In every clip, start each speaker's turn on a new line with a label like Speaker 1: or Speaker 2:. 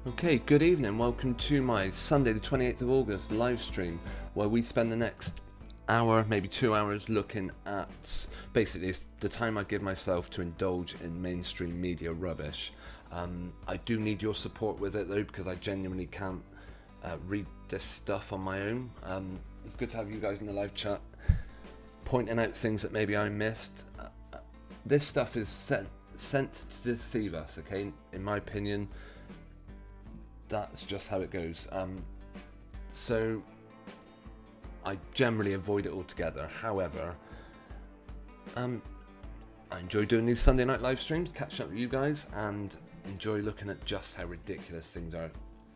Speaker 1: Okay, good evening. Welcome to my Sunday the 28th of August live stream, where we spend the next hour, maybe 2 hours, looking at basically it's the time I give myself to indulge in mainstream media rubbish. I do need your support with it though, because I genuinely can't read this stuff on my own. It's good to have you guys in the live chat pointing out things that maybe I missed. This stuff is sent to deceive us, okay? In my opinion, that's just how it goes. So I generally avoid it altogether. However, I enjoy doing these Sunday night live streams, catching up with you guys, and enjoy looking at just how ridiculous things are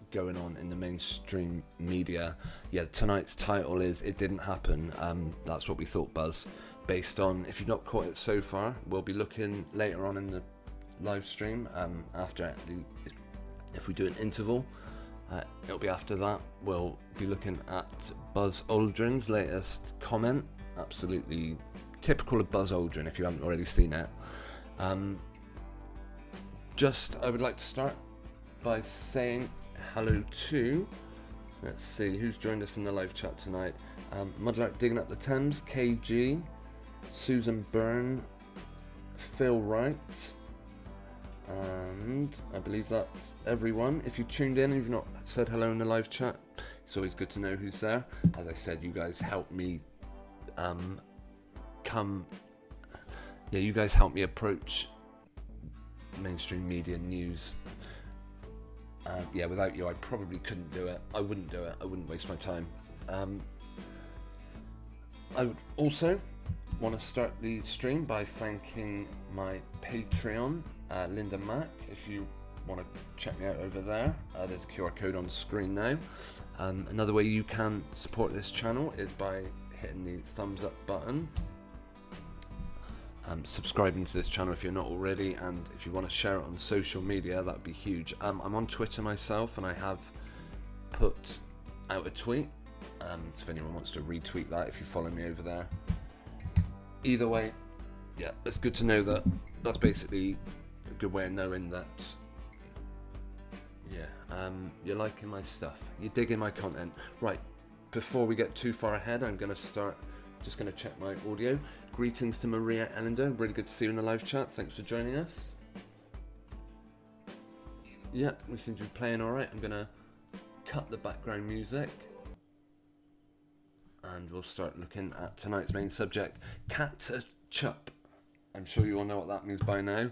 Speaker 1: going on in the mainstream media. Yeah, tonight's title is "It Didn't Happen." That's what we thought, Buzz. Based on, if you've not caught it so far, we'll be looking later on in the live stream. If we do an interval, it'll be after that. We'll be looking at Buzz Aldrin's latest comment. Absolutely typical of Buzz Aldrin if you haven't already seen it. I would like to start by saying hello to, let's see who's joined us in the live chat tonight. Mudlark Digging Up the Thames, KG, Susan Byrne, Phil Wright, and I believe that's everyone. If you tuned in and you've not said hello in the live chat, it's always good to know who's there. As I said, you guys help me you guys help me approach mainstream media news. Without you I probably couldn't do it. I wouldn't do it. I wouldn't waste my time. I would also want to start the stream by thanking my Patreon, Linda Mack. If you want to check me out over there, there's a QR code on the screen now. Another way you can support this channel is by hitting the thumbs up button, subscribing to this channel if you're not already, and if you want to share it on social media, that would be huge. I'm on Twitter myself, and I have put out a tweet, so if anyone wants to retweet that, if you follow me over there. Either way, yeah, it's good to know that. That's basically a good way of knowing that, you're liking my stuff, you're digging my content. Right, before we get too far ahead, I'm going to just going to check my audio. Greetings to Maria Ellender, really good to see you in the live chat, thanks for joining us. Yeah, we seem to be playing alright. I'm going to cut the background music, and we'll start looking at tonight's main subject, catch-up. I'm sure you all know what that means by now.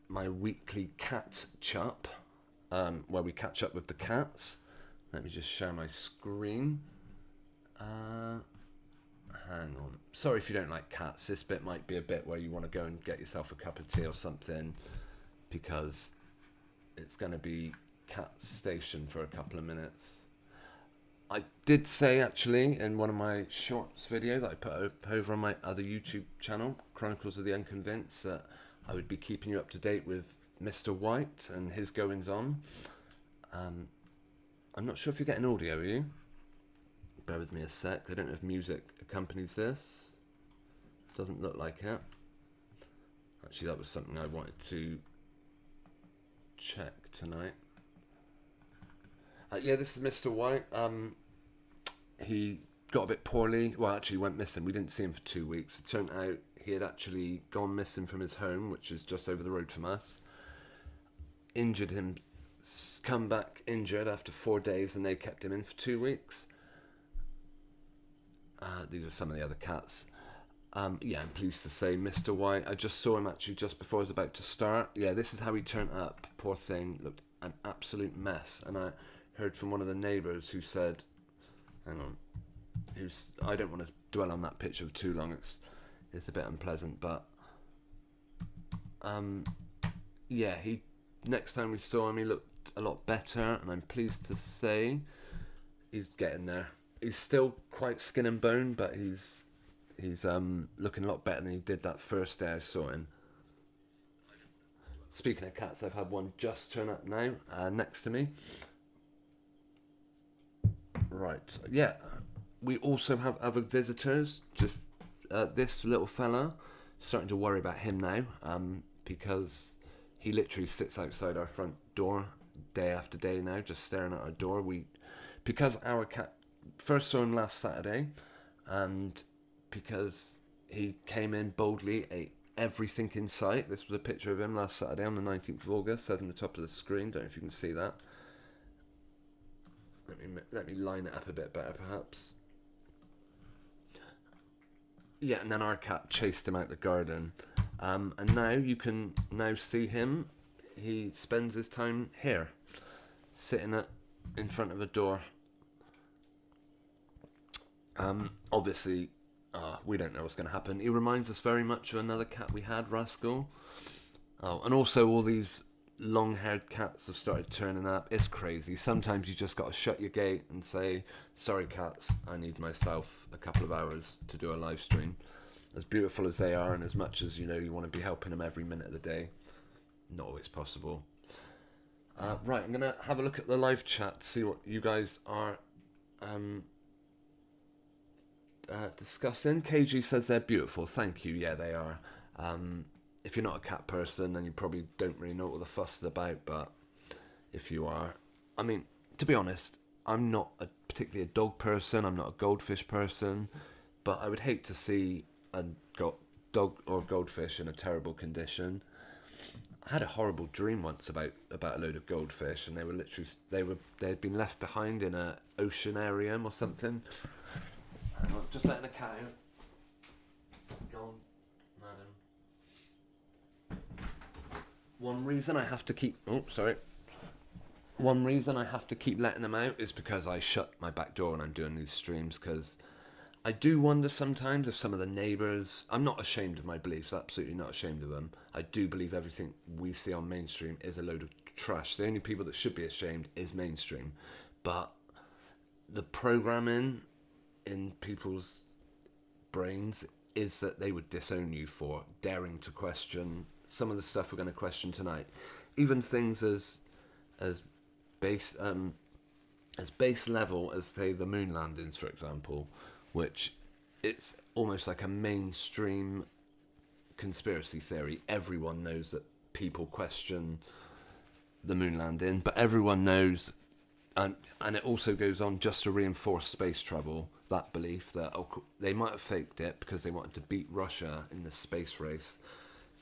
Speaker 1: My weekly catch-up, where we catch up with the cats. Let me just share my screen. Hang on. Sorry if you don't like cats. This bit might be a bit where you want to go and get yourself a cup of tea or something, because it's going to be cat station for a couple of minutes. I did say actually in one of my shorts video that I put over on my other YouTube channel, Chronicles of the Unconvinced, that I would be keeping you up to date with Mr. White and his goings on. I'm not sure if you're getting audio, are you? Bear with me a sec. I don't know if music accompanies this. Doesn't look like it. Actually, that was something I wanted to check tonight. This is Mr. White. He got a bit poorly. Well, actually went missing. We didn't see him for 2 weeks. It turned out he had actually gone missing from his home, which is just over the road from us. Injured him, come back injured after 4 days, and they kept him in for 2 weeks. These are some of the other cats. I'm pleased to say Mr. White, I just saw him actually just before I was about to start. Yeah, this is how he turned up. Poor thing, looked an absolute mess. And I heard from one of the neighbours who said, hang on, I don't want to dwell on that picture for too long, it's a bit unpleasant, but next time we saw him he looked a lot better, and I'm pleased to say he's getting there. He's still quite skin and bone, but he's looking a lot better than he did that first day I saw him. Speaking of cats, I've had one just turn up now, next to me. Right, yeah, we also have other visitors. Just this little fella, starting to worry about him now, because he literally sits outside our front door day after day now, just staring at our door. Because our cat first saw him last Saturday, and because he came in boldly, ate everything in sight. This was a picture of him last Saturday on the 19th of August, says on the top of the screen. Don't know if you can see that. Let me line it up a bit better, perhaps. Yeah, and then our cat chased him out the garden. And now you can now see him. He spends his time here, sitting in front of a door. Obviously, we don't know what's going to happen. He reminds us very much of another cat we had, Rascal. Oh, and also all these long-haired cats have started turning up. It's crazy. Sometimes you just got to shut your gate and say, sorry cats, I need myself a couple of hours to do a live stream. As beautiful as they are, and as much as you want to be helping them every minute of the day, not always possible. Right, I'm going to have a look at the live chat, see what you guys are discussing. KG says they're beautiful. Thank you. Yeah, they are. If you're not a cat person, then you probably don't really know what the fuss is about, but if you are, I mean, to be honest, I'm not particularly a dog person, I'm not a goldfish person, but I would hate to see a dog or goldfish in a terrible condition. I had a horrible dream once about a load of goldfish, and they were literally they had been left behind in a oceanarium or something. Just letting a cat out. Go on, madam. One reason I have to keep letting them out is because I shut my back door when I'm doing these streams, because I do wonder sometimes if some of the neighbours... I'm not ashamed of my beliefs, absolutely not ashamed of them. I do believe everything we see on mainstream is a load of trash. The only people that should be ashamed is mainstream. But the programming in people's brains is that they would disown you for daring to question some of the stuff we're going to question tonight. Even things as base level as, say, the moon landings, for example, which it's almost like a mainstream conspiracy theory. Everyone knows that people question the moon landing, but everyone knows, and it also goes on just to reinforce space travel, that belief that they might have faked it because they wanted to beat Russia in the space race.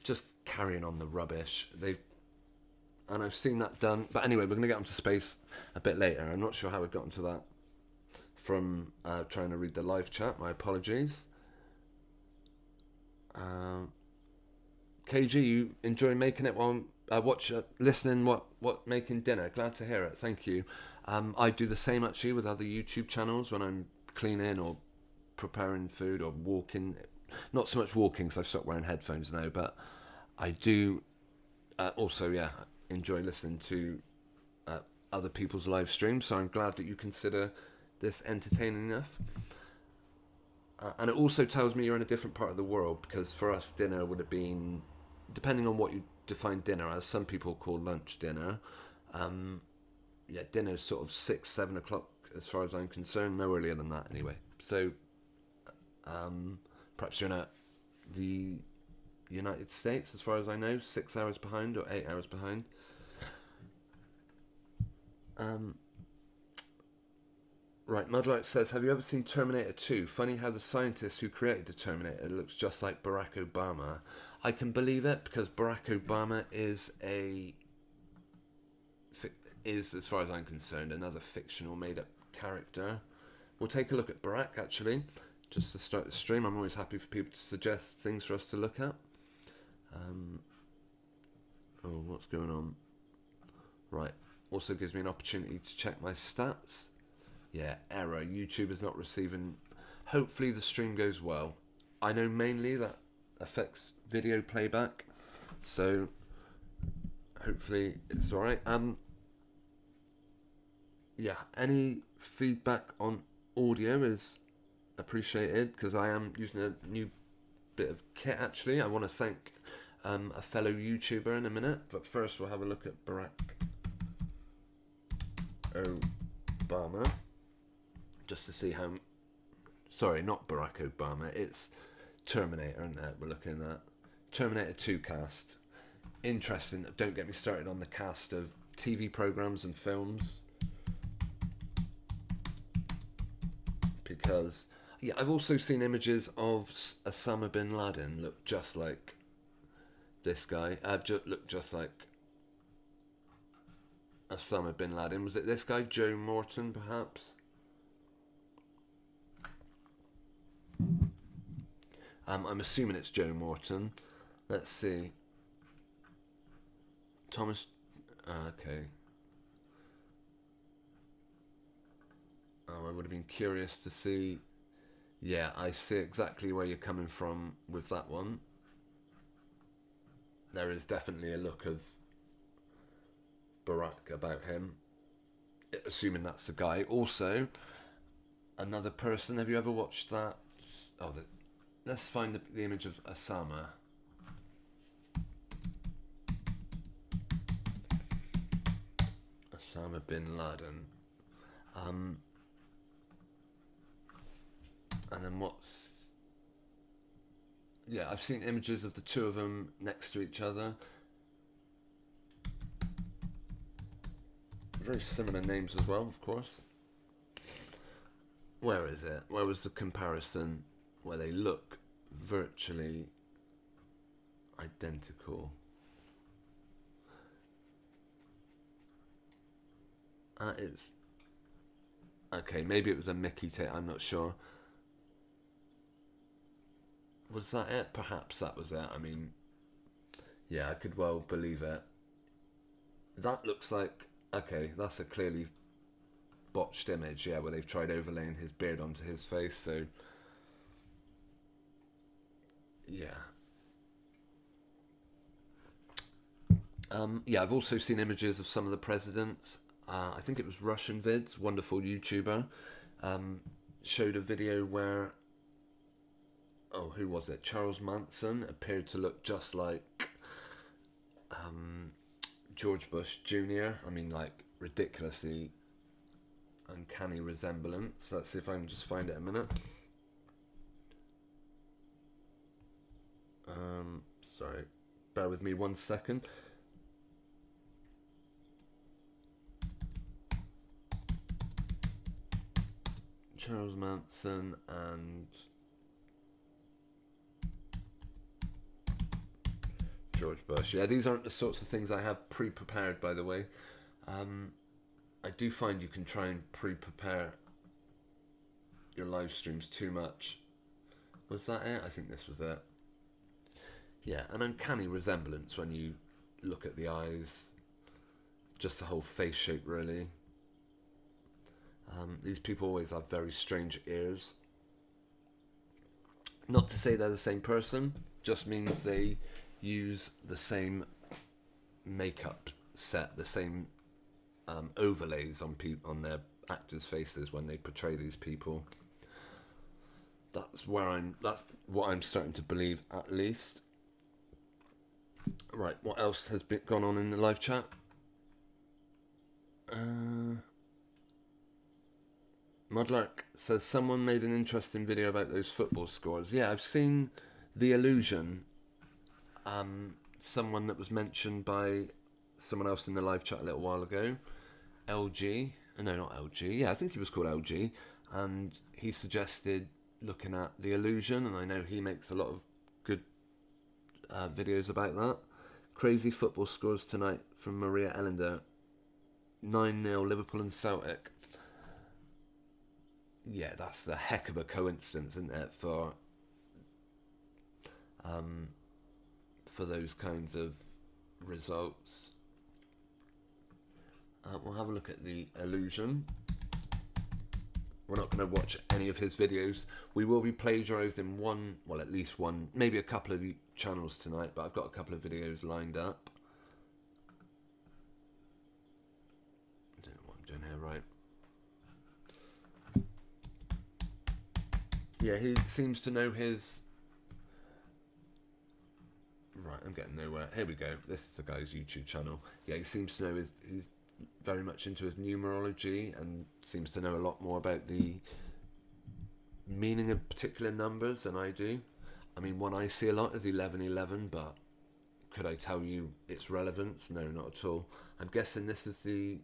Speaker 1: Just carrying on the rubbish. And I've seen that done. But anyway, we're going to get onto space a bit later. I'm not sure how we've gotten to that from trying to read the live chat. My apologies. KG, you enjoy making it while listening what making dinner. Glad to hear it. Thank you. I do the same actually with other YouTube channels when I'm cleaning or preparing food or walking. Not so much walking because I've stopped wearing headphones now, but I do also enjoy listening to other people's live streams, so I'm glad that you consider this entertaining enough. And it also tells me you're in a different part of the world, because for us dinner would have been, depending on what you define dinner as, some people call lunch dinner. Dinner is sort of 6-7 o'clock as far as I'm concerned, no earlier than that anyway. So perhaps you're in the United States, as far as I know, 6 hours behind or 8 hours behind. Right, Mudlight says, have you ever seen Terminator 2? Funny how the scientist who created the Terminator looks just like Barack Obama. I can believe it, because Barack Obama is, as far as I'm concerned, another fictional made-up character. We'll take a look at Barack, actually, just to start the stream. I'm always happy for people to suggest things for us to look at. What's going on? Right, also gives me an opportunity to check my stats. Yeah, error. YouTube is not receiving... Hopefully the stream goes well. I know mainly that affects video playback, so hopefully it's alright. Any feedback on audio is appreciated, because I am using a new bit of kit actually. I want to thank a fellow YouTuber in a minute, but first we'll have a look at Barack Obama, just to see how... Sorry, not Barack Obama, it's Terminator, isn't it? We're looking at Terminator 2 cast. interesting. Don't get me started on the cast of TV programs and films, because yeah, I've also seen images of Osama bin Laden look just like this guy. Look just like Osama bin Laden. Was it this guy, Joe Morton, perhaps? I'm assuming it's Joe Morton. Let's see. Thomas. Okay. Oh, I would have been curious to see. Yeah, I see exactly where you're coming from with that one. There is definitely a look of Barack about him, assuming that's the guy. Also, another person. Have you ever watched that? Oh, let's find the image of Osama. Osama bin Laden. And then what's... Yeah, I've seen images of the two of them next to each other. Very similar names as well, of course. Where is it? Where was the comparison where they look virtually identical? It's... Okay, maybe it was a Mickey tape, I'm not sure. Was that it? Perhaps that was it. I mean, yeah, I could well believe it. That looks like... Okay, that's a clearly botched image, yeah, where they've tried overlaying his beard onto his face, so... Yeah. Yeah, I've also seen images of some of the presidents. I think it was Russian Vids, wonderful YouTuber, showed a video where... Oh, who was it? Charles Manson appeared to look just like George Bush Jr. I mean, like, ridiculously uncanny resemblance. Let's see if I can just find it a minute. Sorry, bear with me 1 second. Charles Manson and George Bush. Yeah, these aren't the sorts of things I have pre-prepared, by the way. I do find you can try and pre-prepare your live streams too much. Was that it? I think this was it. Yeah, an uncanny resemblance when you look at the eyes. Just the whole face shape, really. These people always have very strange ears. Not to say they're the same person, just means they use the same makeup set, the same overlays on their actors' faces when they portray these people. That's what I'm starting to believe, at least. Right, what else has gone on in the live chat? Mudlark says someone made an interesting video about those football scores. Yeah, I've seen The Illusion. Someone that was mentioned by someone else in the live chat a little while ago. LG. No, not LG. Yeah, I think he was called LG. And he suggested looking at The Illusion, and I know he makes a lot of good videos about that. Crazy football scores tonight from Maria Ellender. 9-0 Liverpool and Celtic. Yeah, that's the heck of a coincidence, isn't it, for those kinds of results. We'll have a look at The Illusion. We're not going to watch any of his videos. We will be plagiarising one, well, at least one, maybe a couple of channels tonight, but I've got a couple of videos lined up. I don't know what I'm doing here, right? Yeah, he seems to know his... Right, I'm getting nowhere. Here we go. This is the guy's YouTube channel. Yeah, he seems to know he's very much into his numerology and seems to know a lot more about the meaning of particular numbers than I do. I mean, one I see a lot is 1111, but could I tell you its relevance? No, not at all. I'm guessing this is the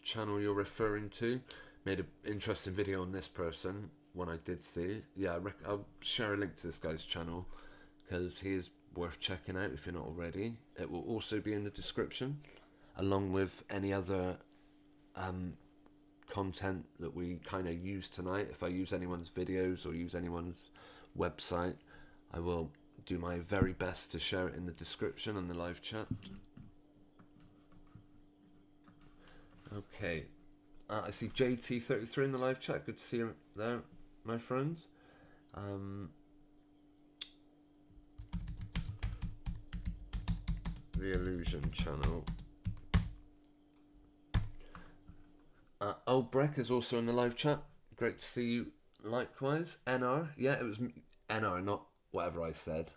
Speaker 1: channel you're referring to. Made an interesting video on this person, one I did see. Yeah, I'll share a link to this guy's channel because he is worth checking out if you're not already. It will also be in the description, along with any other content that we kind of use tonight. If I use anyone's videos or use anyone's website, I will do my very best to share it in the description and the live chat. Okay, I see JT33 in the live chat. Good to see you there, my friends. The Illusion channel. Albrecht is also in the live chat. Great to see you likewise. NR, yeah, it was NR, not whatever I said.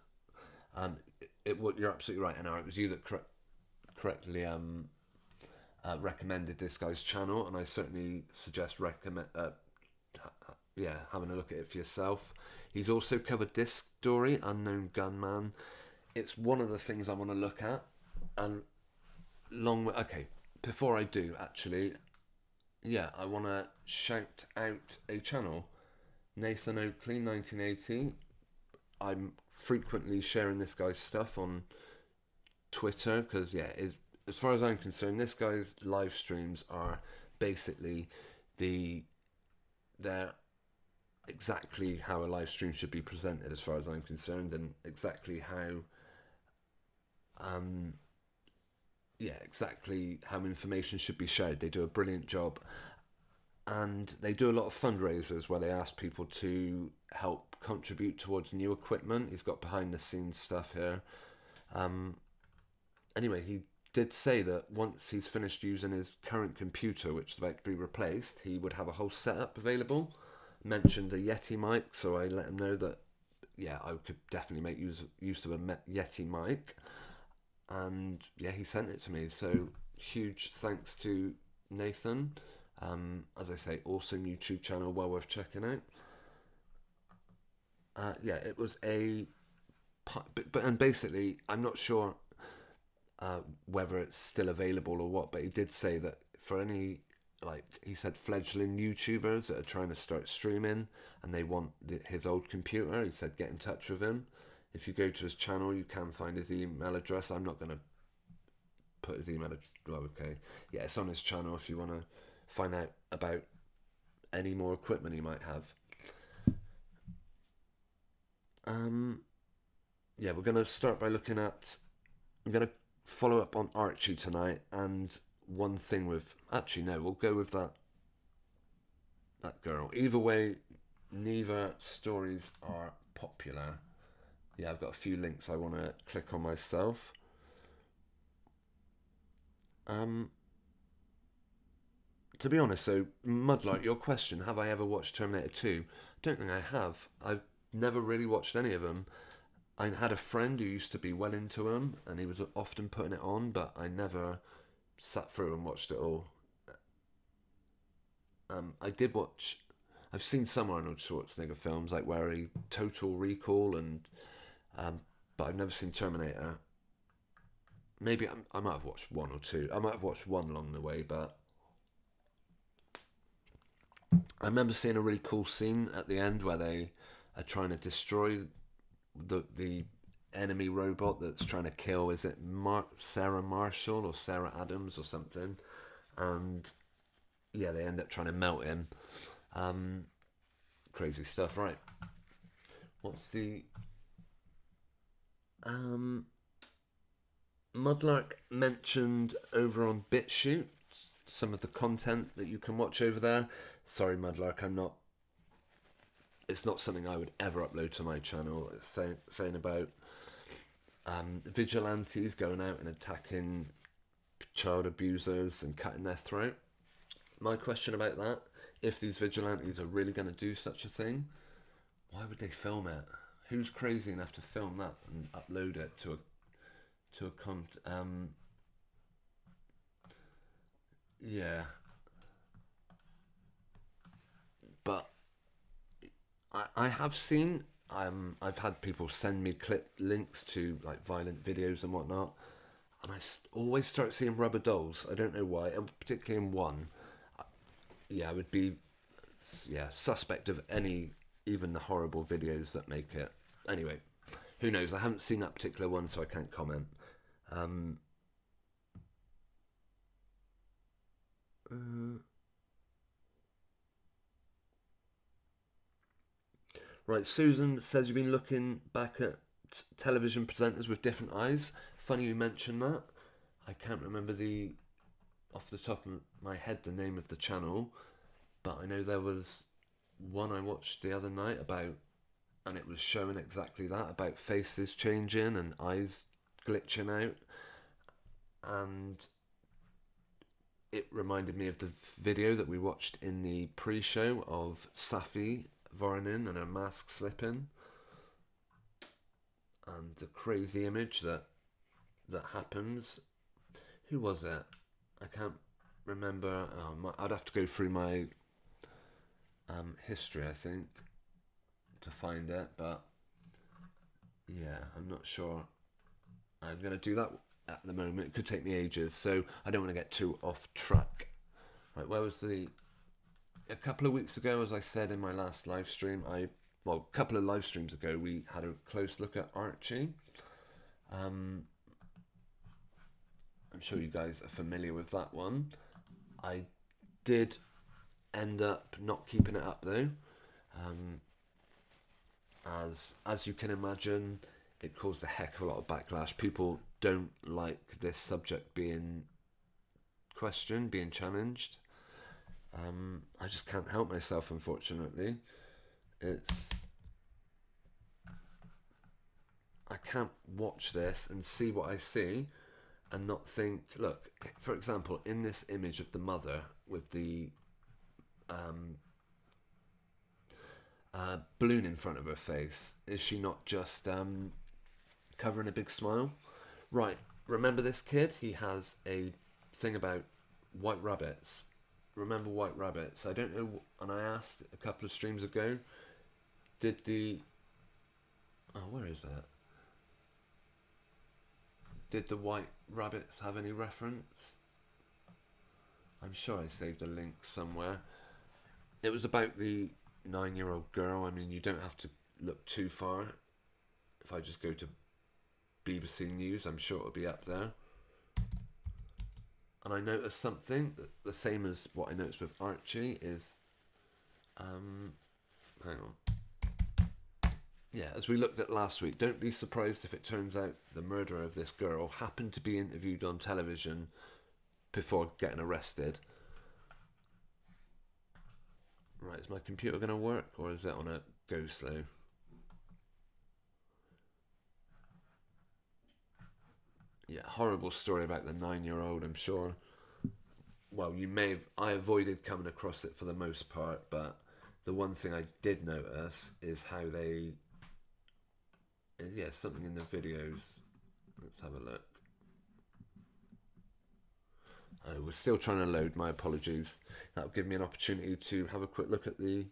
Speaker 1: You're absolutely right, NR. It was you that correctly recommended this guy's channel, and I certainly suggest having a look at it for yourself. He's also covered this story, Unknown Gunman. It's one of the things I want to look at, and before I do, actually, I want to shout out a channel, Nathan Oakley 1980. I'm frequently sharing this guy's stuff on Twitter because as far as I'm concerned, this guy's live streams are basically they're exactly how a live stream should be presented as far as I'm concerned, and exactly how information should be shared. They do a brilliant job, and they do a lot of fundraisers where they ask people to help contribute towards new equipment. He's got behind the scenes stuff here. Anyway, he did say that once he's finished using his current computer, which is about to be replaced, he would have a whole setup available. Mentioned a Yeti mic, so I let him know that I could definitely make use of a Yeti mic, and he sent it to me. So huge thanks to Nathan. As I say, awesome YouTube channel, well worth checking out. It was and basically I'm not sure whether it's still available or what, but he did say that for any, he said, fledgling YouTubers that are trying to start streaming and they want his old computer, he said get in touch with him. If you go to his channel, you can find his email address. I'm not going to put his email address. Well, okay. Yeah, it's on his channel if you want to find out about any more equipment he might have. We're going to start by looking at... I'm going to follow up on Archie tonight, and one thing with... Actually, no, we'll go with that girl. Either way, neither stories are popular. Yeah, I've got a few links I want to click on myself. To be honest, so Mudlight, your question, have I ever watched Terminator 2? I don't think I have. I've never really watched any of them. I had a friend who used to be well into them, and he was often putting it on, but I never sat through and watched it all. I did watch... I've seen some Arnold Schwarzenegger films, like Total Recall, and but I've never seen Terminator. Maybe I might have watched one or two. I might have watched one along the way, but I remember seeing a really cool scene at the end where they are trying to destroy the enemy robot that's trying to kill, is it Sarah Marshall or Sarah Adams or something, and they end up trying to melt him. Crazy stuff, right? What's the Mudlark mentioned over on BitChute some of the content that you can watch over there. Sorry, Mudlark, it's not something I would ever upload to my channel. It's saying about vigilantes going out and attacking child abusers and cutting their throat. My question about that, if these vigilantes are really going to do such a thing, why would they film it? Who's crazy enough to film that and upload it to a but I have seen I've had people send me clip links to like violent videos and whatnot, and always start seeing rubber dolls. I don't know why, and particularly in one. Yeah, I would be suspect of even the horrible videos that make it. Anyway, who knows? I haven't seen that particular one, so I can't comment. Um, right, Susan says you've been looking back at television presenters with different eyes. Funny you mentioned that. I can't remember off the top of my head the name of the channel, but I know there was one I watched the other night and it was showing exactly that, about faces changing and eyes glitching out, and it reminded me of the video that we watched in the pre-show of Safi Voronin and her mask slipping, and the crazy image that happens. Who was it? I can't remember. I'd have to go through my history, I think, to find it, but yeah, I'm not sure I'm going to do that at the moment. It could take me ages, so I don't want to get too off track. Right, where was a couple of weeks ago, as I said in my last live stream, a couple of live streams ago, we had a close look at Archie. I'm sure you guys are familiar with that one. I did end up not keeping it up though. As you can imagine, it caused a heck of a lot of backlash. People don't like this subject being questioned, being challenged. I just can't help myself, unfortunately. I can't watch this and see what I see and not think, look, for example, in this image of the mother with the balloon in front of her face, is she not just covering a big smile? Right, remember this kid? He has a thing about white rabbits. Remember white rabbits? I don't know, and I asked a couple of streams ago, where is that? Did the white rabbits have any reference? I'm sure I saved a link somewhere. It was about the 9-year-old girl. I mean, you don't have to look too far. If I just go to BBC News, I'm sure it'll be up there. And I noticed something, the same as what I noticed with Archie, is... hang on. Yeah, as we looked at last week, don't be surprised if it turns out the murderer of this girl happened to be interviewed on television before getting arrested. Right, is my computer going to work, or is it on a go slow? Yeah, horrible story about the 9-year-old, I'm sure. Well, I avoided coming across it for the most part, but the one thing I did notice is how they... Yeah, something in the videos. Let's have a look. Oh, we're still trying to load, my apologies. That'll give me an opportunity to have a quick look at the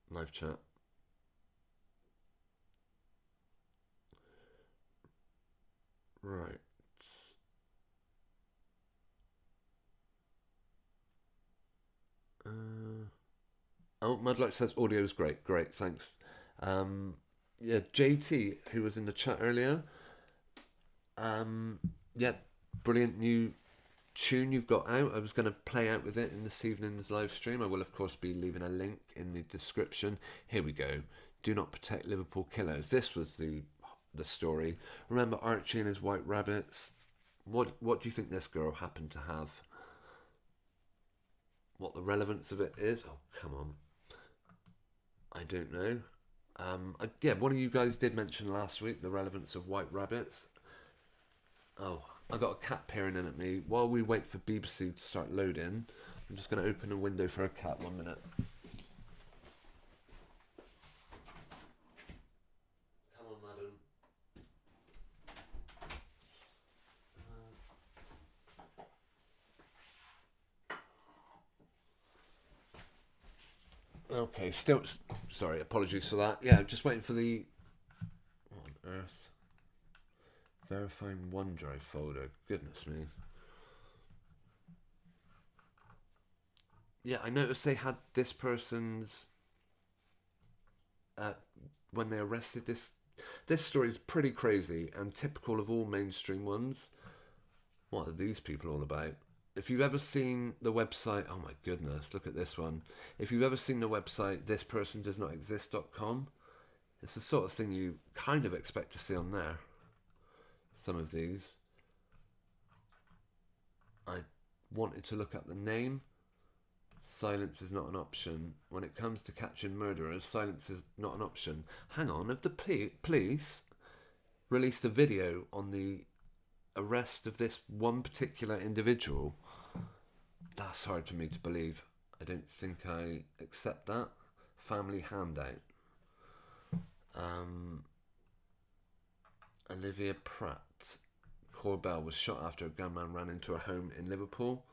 Speaker 1: live chat. Right. Mudluck says audio is great. Great, thanks. Yeah, JT, who was in the chat earlier. Yeah, brilliant new tune you've got out. I was going to play out with it in this evening's live stream. I will, of course, be leaving a link in the description. Here we go. Do not protect Liverpool killers. This was the story. Remember Archie and his white rabbits? What do you think this girl happened to have? What the relevance of it is? Oh, come on. I don't know. One of you guys did mention last week the relevance of white rabbits. Oh, I got a cat peering in at me. While we wait for BBC to start loading, I'm just going to open a window for a cat. 1 minute. Come on, madam. Okay, still, sorry, apologies for that. Yeah, just waiting for the, what on earth? Verifying OneDrive folder. Goodness me. Yeah, I noticed they had this person's, when they arrested this. This story is pretty crazy and typical of all mainstream ones. What are these people all about? If you've ever seen the website, oh my goodness, look at this one. If you've ever seen the website thispersondoesnotexist.com, it's the sort of thing you kind of expect to see on there. Some of these. I wanted to look up the name. Silence is not an option. When it comes to catching murderers, silence is not an option. Hang on, have the police released a video on the arrest of this one particular individual? That's hard for me to believe. I don't think I accept that. Family handout. Olivia Pratt Corbell was shot after a gunman ran into her home in Liverpool.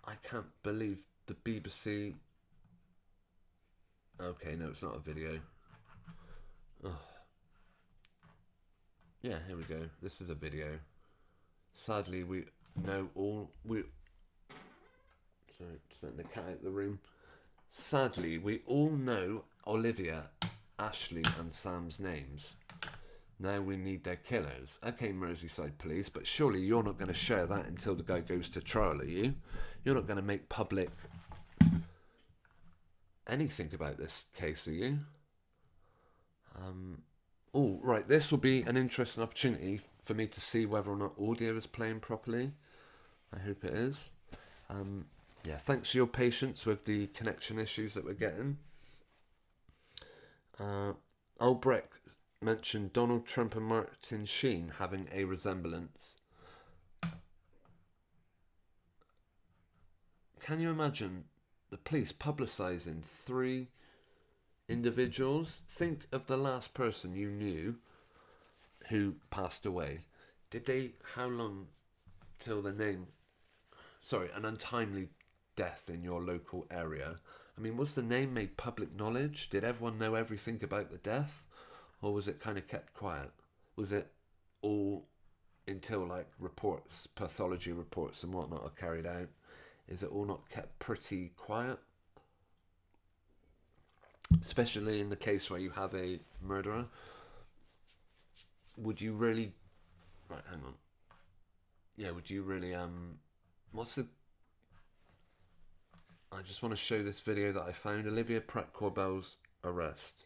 Speaker 1: I can't believe the BBC. Okay, no, it's not a video. Oh. Yeah, here we go. This is a video. Sadly, we know all. Sorry, just letting the cat out of the room. Sadly, we all know Olivia, Ashley, and Sam's names. Now we need their killers. Okay, Merseyside Police, but surely you're not going to share that until the guy goes to trial, are you? You're not going to make public anything about this case, are you? Oh, right, this will be an interesting opportunity for me to see whether or not audio is playing properly. I hope it is. Yeah, thanks for your patience with the connection issues that we're getting. Albrecht mentioned Donald Trump and Martin Sheen having a resemblance. Can you imagine the police publicising 3 individuals? Think of the last person you knew who passed away. How long till the name, an untimely death in your local area? I mean, was the name made public knowledge? Did everyone know everything about the death? Or was it kind of kept quiet? Was it all until reports, pathology reports and whatnot are carried out? Is it all not kept pretty quiet? Especially in the case where you have a murderer. Would you really... Right, hang on. Yeah, would you really... What's the... I just want to show this video that I found. Olivia Pratt Corbell's arrest.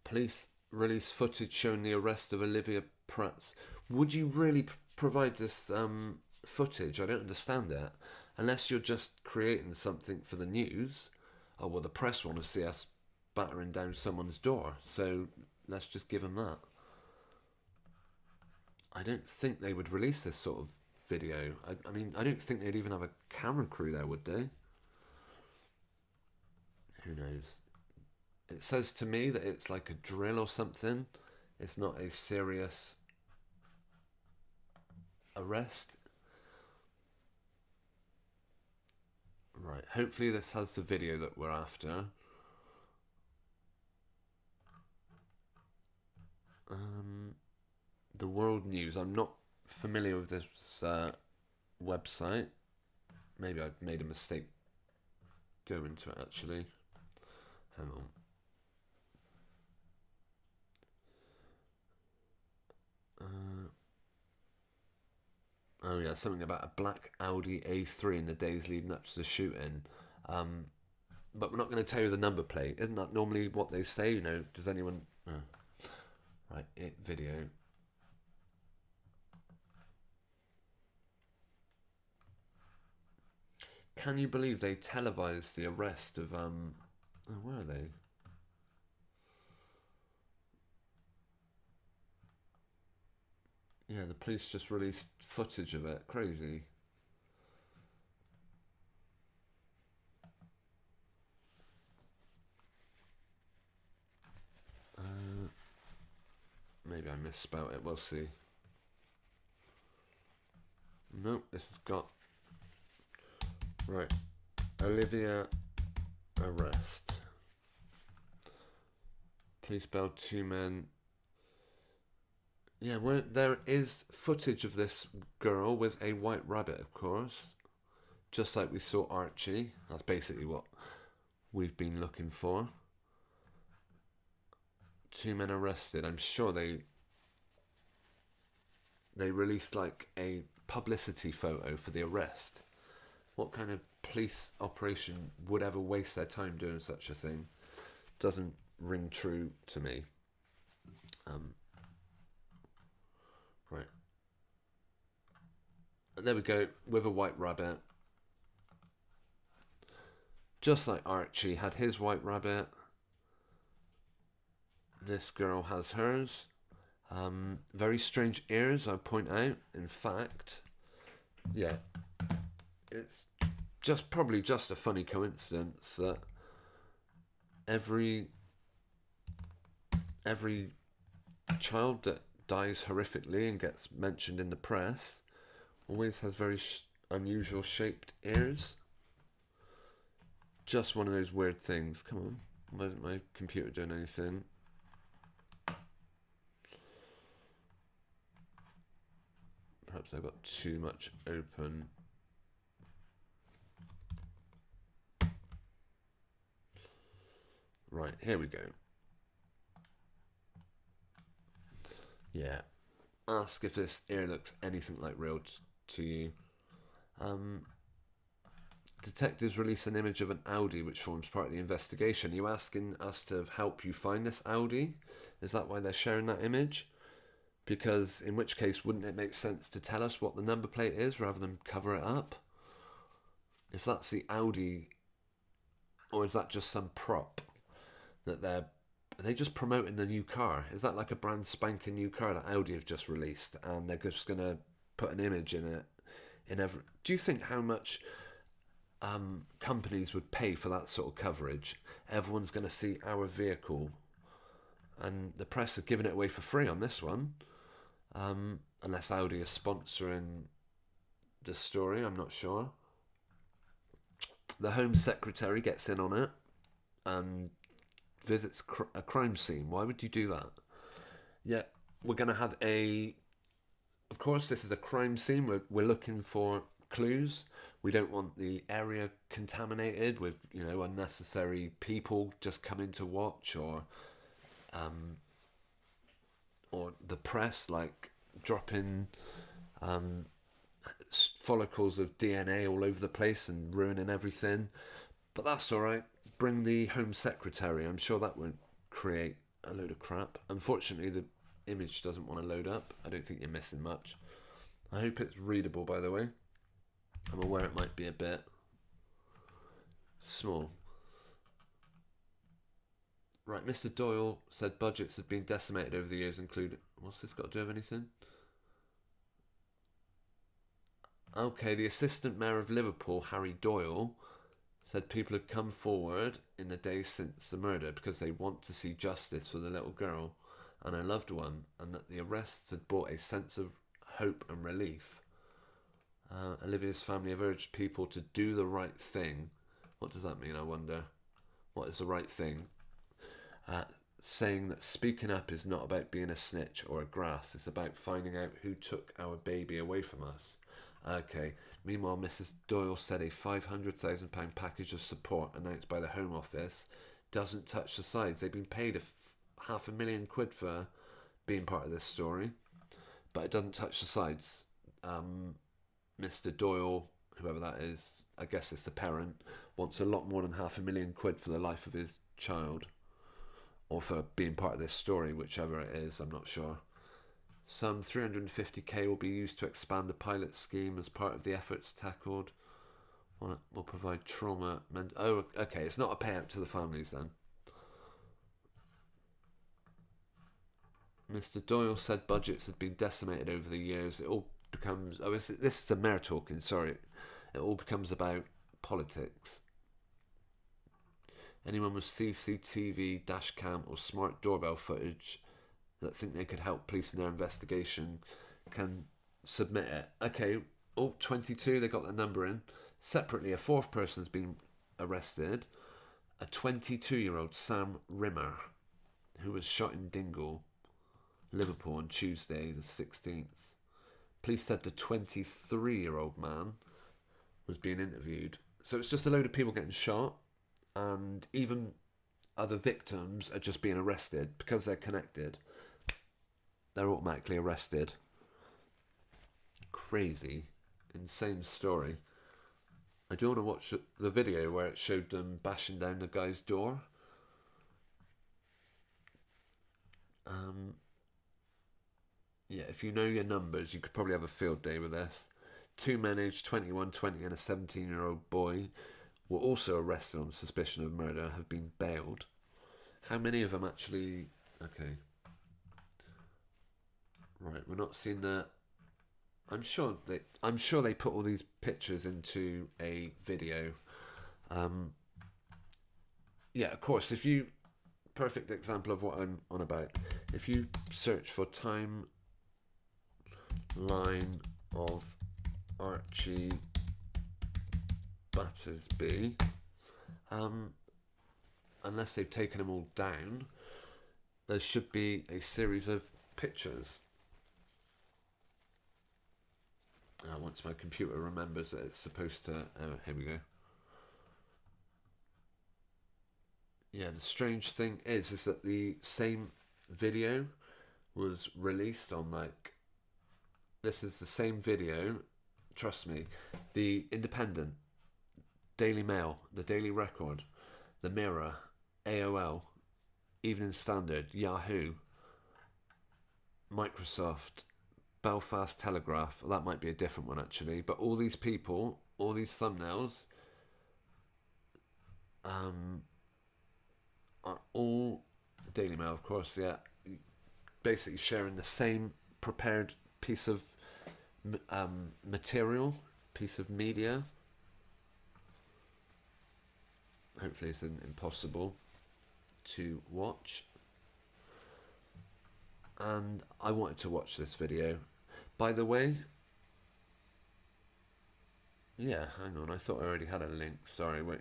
Speaker 1: Police release footage showing the arrest of Olivia Pratt. Would you really provide this footage? I don't understand it. Unless you're just creating something for the news. Oh, well, the press want to see us battering down someone's door, so let's just give them that. I don't think they would release this sort of video. I mean, I don't think they'd even have a camera crew there, would they? Who knows? It says to me that it's like a drill or something. It's not a serious arrest. Right, hopefully this has the video that we're after. The World News. I'm not familiar with this website. Maybe I've made a mistake going to it actually. Hang on. Oh yeah, something about a black Audi A3 in the days leading up to the shooting. But we're not going to tell you the number plate. Isn't that normally what they say? You know, does anyone... Right, video. Can you believe they televised the arrest of... Oh, where are they? Yeah, the police just released footage of it. Crazy. I misspelled it. We'll see. Nope, this has got... Right. Olivia arrest. Police bailed 2 men. Yeah, there is footage of this girl with a white rabbit, of course. Just like we saw Archie. That's basically what we've been looking for. 2 men arrested. I'm sure they released like a publicity photo for the arrest. What kind of police operation would ever waste their time doing such a thing? Doesn't ring true to me. Right. There we go, with a white rabbit. Just like Archie had his white rabbit. This girl has hers. Very strange ears, I point out. In fact, yeah, it's probably just a funny coincidence that every child that dies horrifically and gets mentioned in the press always has very unusual shaped ears. Just one of those weird things. Come on, why isn't my computer doing anything? Perhaps I've got too much open. Right, here we go. Yeah. Ask if this ear looks anything like real to you. Detectives release an image of an Audi which forms part of the investigation. Are you asking us to help you find this Audi? Is that why they're sharing that image? Because in which case, wouldn't it make sense to tell us what the number plate is rather than cover it up? If that's the Audi, or is that just some prop that are they just promoting the new car? Is that like a brand spanking new car that Audi have just released and they're just going to put an image in it? Do you think how much companies would pay for that sort of coverage? Everyone's going to see our vehicle, and the press are giving it away for free on this one. Unless Audi is sponsoring the story, I'm not sure. The Home Secretary gets in on it and visits a crime scene. Why would you do that? Yeah, we're going to have of course, this is a crime scene. We're looking for clues. We don't want the area contaminated with, unnecessary people just coming to watch, or the press like dropping follicles of DNA all over the place and ruining everything. But that's alright. Bring the Home Secretary. I'm sure that won't create a load of crap. Unfortunately, the image doesn't want to load up. I don't think you're missing much. I hope it's readable, by the way. I'm aware it might be a bit small. Right, Mr. Doyle said budgets have been decimated over the years, including... What's this got to do with anything? Okay, the Assistant Mayor of Liverpool, Harry Doyle, said people had come forward in the days since the murder because they want to see justice for the little girl and her loved one, and that the arrests had brought a sense of hope and relief. Olivia's family have urged people to do the right thing. What does that mean, I wonder? What is the right thing? Saying that speaking up is not about being a snitch or a grass. It's about finding out who took our baby away from us. Okay. Meanwhile, Mrs. Doyle said a £500,000 package of support announced by the Home Office doesn't touch the sides. They've been paid £500,000 for being part of this story, but it doesn't touch the sides. Mr. Doyle, whoever that is, I guess it's the parent, wants a lot more than £500,000 for the life of his child, or for being part of this story, whichever it is, I'm not sure. Some 350k will be used to expand the pilot scheme as part of the efforts tackled. Will provide trauma. Oh, okay, it's not a payout to the families then. Mr. Doyle said budgets had been decimated over the years. It all becomes... Oh, this is the mayor talking, sorry. It all becomes about politics. Anyone with CCTV, dash cam or smart doorbell footage that think they could help police in their investigation can submit it. Okay, all 22, they got their number in. Separately, a fourth person's been arrested. A 22-year-old Sam Rimmer, who was shot in Dingle, Liverpool, on Tuesday the 16th. Police said the 23-year-old man was being interviewed. So it's just a load of people getting shot, and even other victims are just being arrested because they're connected. They're automatically arrested. Crazy, insane story. I do want to watch the video where it showed them bashing down the guy's door. Yeah, if you know your numbers, you could probably have a field day with this. Two men aged 21, 20 and a 17-year-old boy were also arrested on suspicion of murder, have been bailed. How many of them actually... Okay. Right, we're not seeing that. I'm sure they put all these pictures into a video. Yeah, of course, if you... Perfect example of what I'm on about. If you search for timeline of Archie Battersby, unless they've taken them all down, there should be a series of pictures. Once my computer remembers that it's supposed to... here we go. Yeah, the strange thing is that the same video was released on, like... This is the same video, trust me. The Independent, Daily Mail, the Daily Record, the Mirror, AOL, Evening Standard, Yahoo, Microsoft, Belfast Telegraph. Well, that might be a different one actually, but all these people, all these thumbnails are all Daily Mail, of course, yeah, basically sharing the same prepared piece of material, piece of media. Hopefully it's impossible to watch. And I wanted to watch this video. By the way, yeah, hang on, I thought I already had a link. Sorry, wait.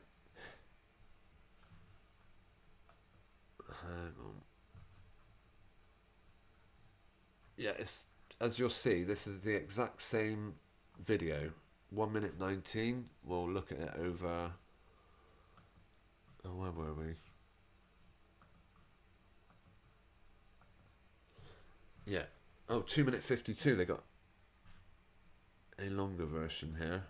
Speaker 1: Hang on. Yeah, it's, as you'll see, this is the exact same video. 1 minute 19. We'll look at it over... Oh, where were we? Yeah. Oh, 2 minute 52. They got a longer version here.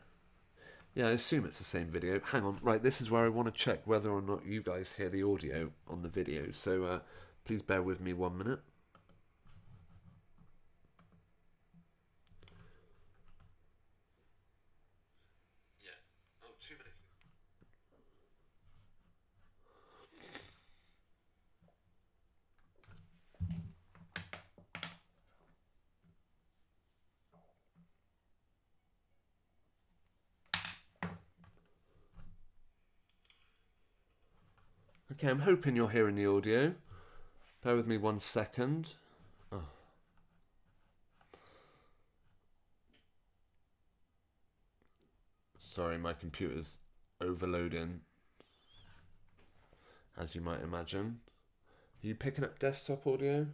Speaker 1: Yeah, I assume it's the same video. Hang on. Right, this is where I want to check whether or not you guys hear the audio on the video. So please bear with me 1 minute. Yeah. Oh, 2 minutes. Okay, I'm hoping you're hearing the audio. Bear with me 1 second. Oh. Sorry, my computer's overloading, as you might imagine. Are you picking up desktop audio?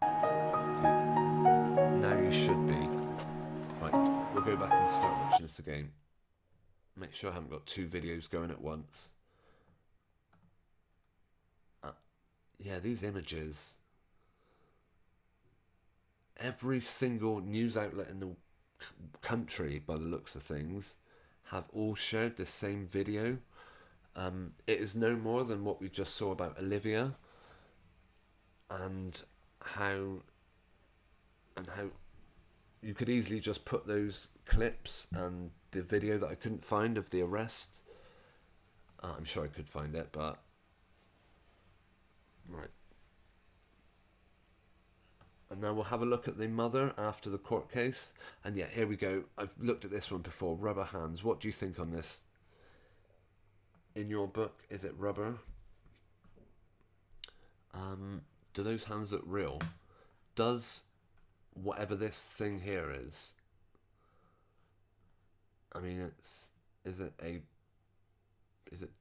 Speaker 1: Now you should be. Right, we'll go back and start watching this again. Make sure I haven't got 2 videos going at once. Yeah, these images. Every single news outlet in the country, by the looks of things, have all shared this same video. It is no more than what we just saw about Olivia, and how you could easily just put those clips and the video that I couldn't find of the arrest. I'm sure I could find it, but right. And now we'll have a look at the mother after the court case. And yeah, here we go. I've looked at this one before. Rubber hands. What do you think on this? In your book, is it rubber? Do those hands look real? Does whatever this thing here is, I mean, is it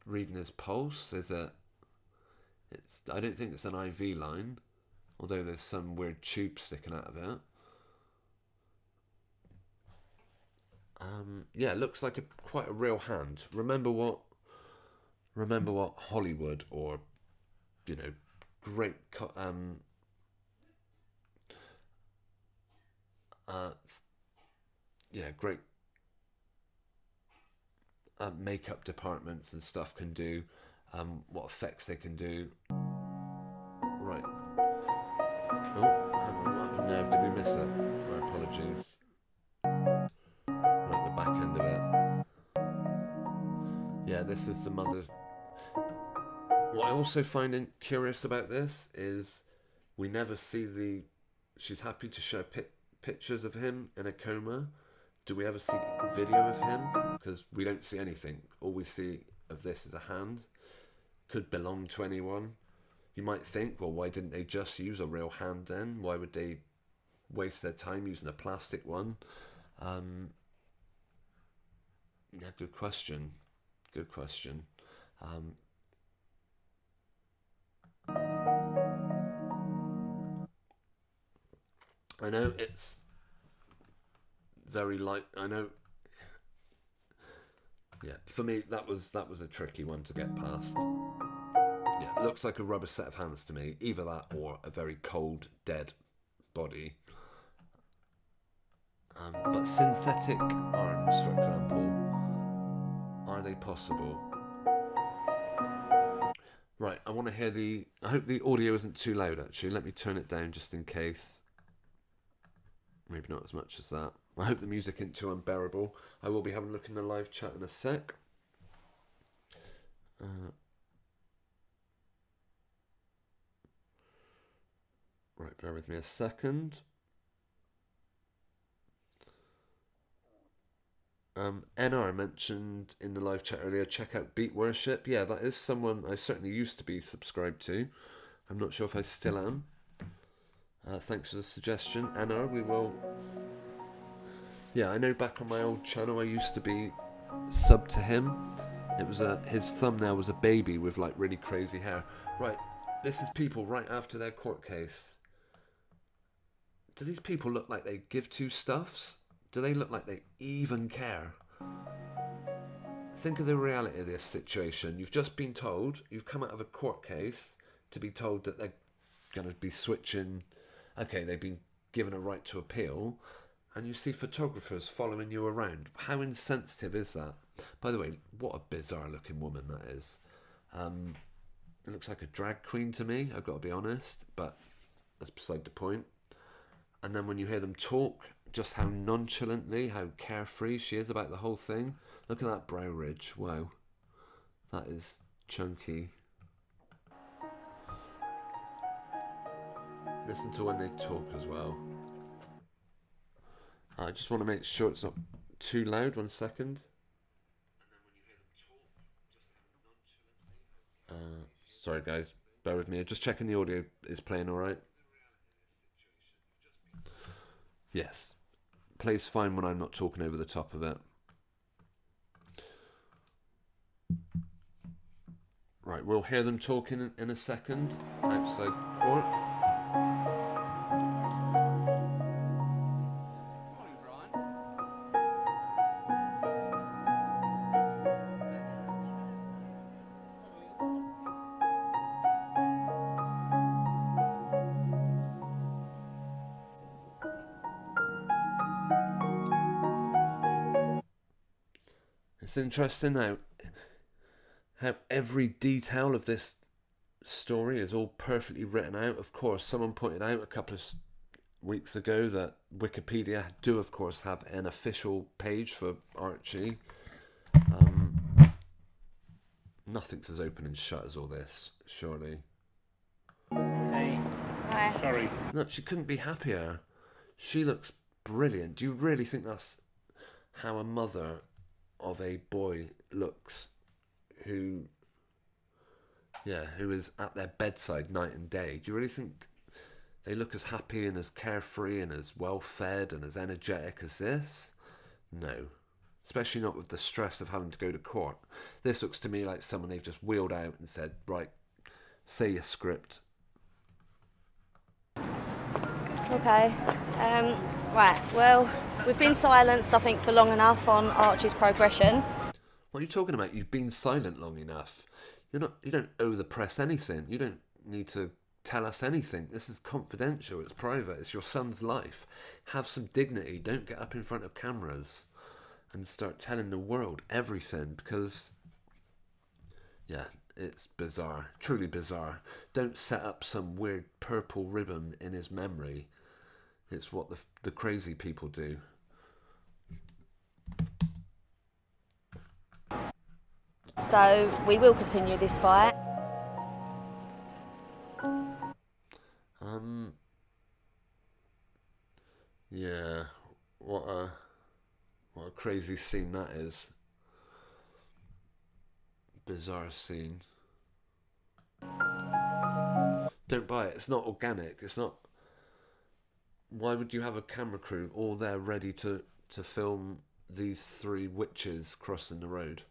Speaker 1: reading his pulse? I don't think it's an IV line, although there's some weird tube sticking out of it. Yeah, it looks like quite a real hand. Remember what Hollywood or, great great makeup departments and stuff can do, what effects they can do. Right. Oh, hang on, what happened there? Did we miss it? My apologies. Right, the back end of it. Yeah, this is the mother's. What I also find curious about this is we never see she's happy to show pictures of him in a coma. Do we ever see video of him? Because we don't see anything. All we see of this is a hand. Could belong to anyone. You might think, well, why didn't they just use a real hand then? Why would they waste their time using a plastic one? Yeah, good question. Good question. I know it's very light. I know. Yeah, for me that was a tricky one to get past. Yeah, it looks like a rubber set of hands to me. Either that or a very cold, dead body. But synthetic arms, for example, are they possible? Right, I want to hear I hope the audio isn't too loud, actually. Let me turn it down just in case. Maybe not as much as that. I hope the music isn't too unbearable. I will be having a look in the live chat in a sec. Right, bear with me a second. NR mentioned in the live chat earlier, check out Beat Worship. Yeah, that is someone I certainly used to be subscribed to. I'm not sure if I still am. Thanks for the suggestion, NR. We will... Yeah, I know back on my old channel I used to be sub to him. It was his thumbnail was a baby with like really crazy hair. Right, this is people right after their court case. Do these people look like they give two stuffs? Do they look like they even care? Think of the reality of this situation. You've just been told, you've come out of a court case to be told that they're going to be switching. Okay, they've been given a right to appeal, and you see photographers following you around. How insensitive is that? By the way, what a bizarre looking woman that is. It looks like a drag queen to me, I've got to be honest, but that's beside the point. And then when you hear them talk, just how nonchalantly, how carefree she is about the whole thing. Look at that brow ridge. Wow. That is chunky. Listen to when they talk as well. I just want to make sure it's not too loud. 1 second. Sorry guys, bear with me. Just checking the audio is playing alright. Yes. Plays fine when I'm not talking over the top of it. Right, we'll hear them talking in a second outside court. It's interesting how every detail of this story is all perfectly written out. Of course, someone pointed out a couple of weeks ago that Wikipedia do, of course, have an official page for Archie. Nothing's as open and shut as all this, surely.
Speaker 2: Hey.
Speaker 3: Hi.
Speaker 2: Sorry.
Speaker 1: No, she couldn't be happier. She looks brilliant. Do you really think that's how a mother of a boy looks who yeah, who is at their bedside night and day, do you really think they look as happy and as carefree and as well fed and as energetic as this? No. Especially not with the stress of having to go to court. This looks to me like someone they've just wheeled out and said, right, say your script.
Speaker 3: Okay. Right. Well, we've been silenced, I think, for long enough on Archie's progression.
Speaker 1: What are you talking about? You've been silent long enough. You don't owe the press anything. You don't need to tell us anything. This is confidential. It's private. It's your son's life. Have some dignity. Don't get up in front of cameras and start telling the world everything, because, yeah, it's bizarre. Truly bizarre. Don't set up some weird purple ribbon in his memory. It's what the crazy people do.
Speaker 3: So we will continue this fight.
Speaker 1: Yeah, what a crazy scene that is. Bizarre scene. Don't buy it. It's not organic. It's not. Why would you have a camera crew all there ready to film these three witches crossing the road?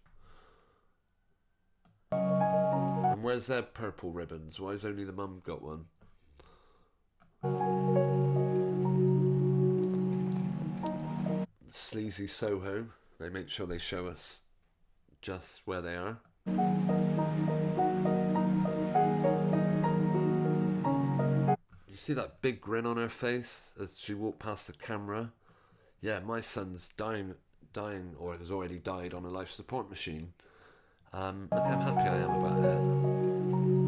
Speaker 1: And where's their purple ribbons? Why has only the mum got one? Sleazy Soho. They make sure they show us just where they are. You see that big grin on her face as she walked past the camera? Yeah, my son's dying, or has already died on a life support machine. Look how happy I am about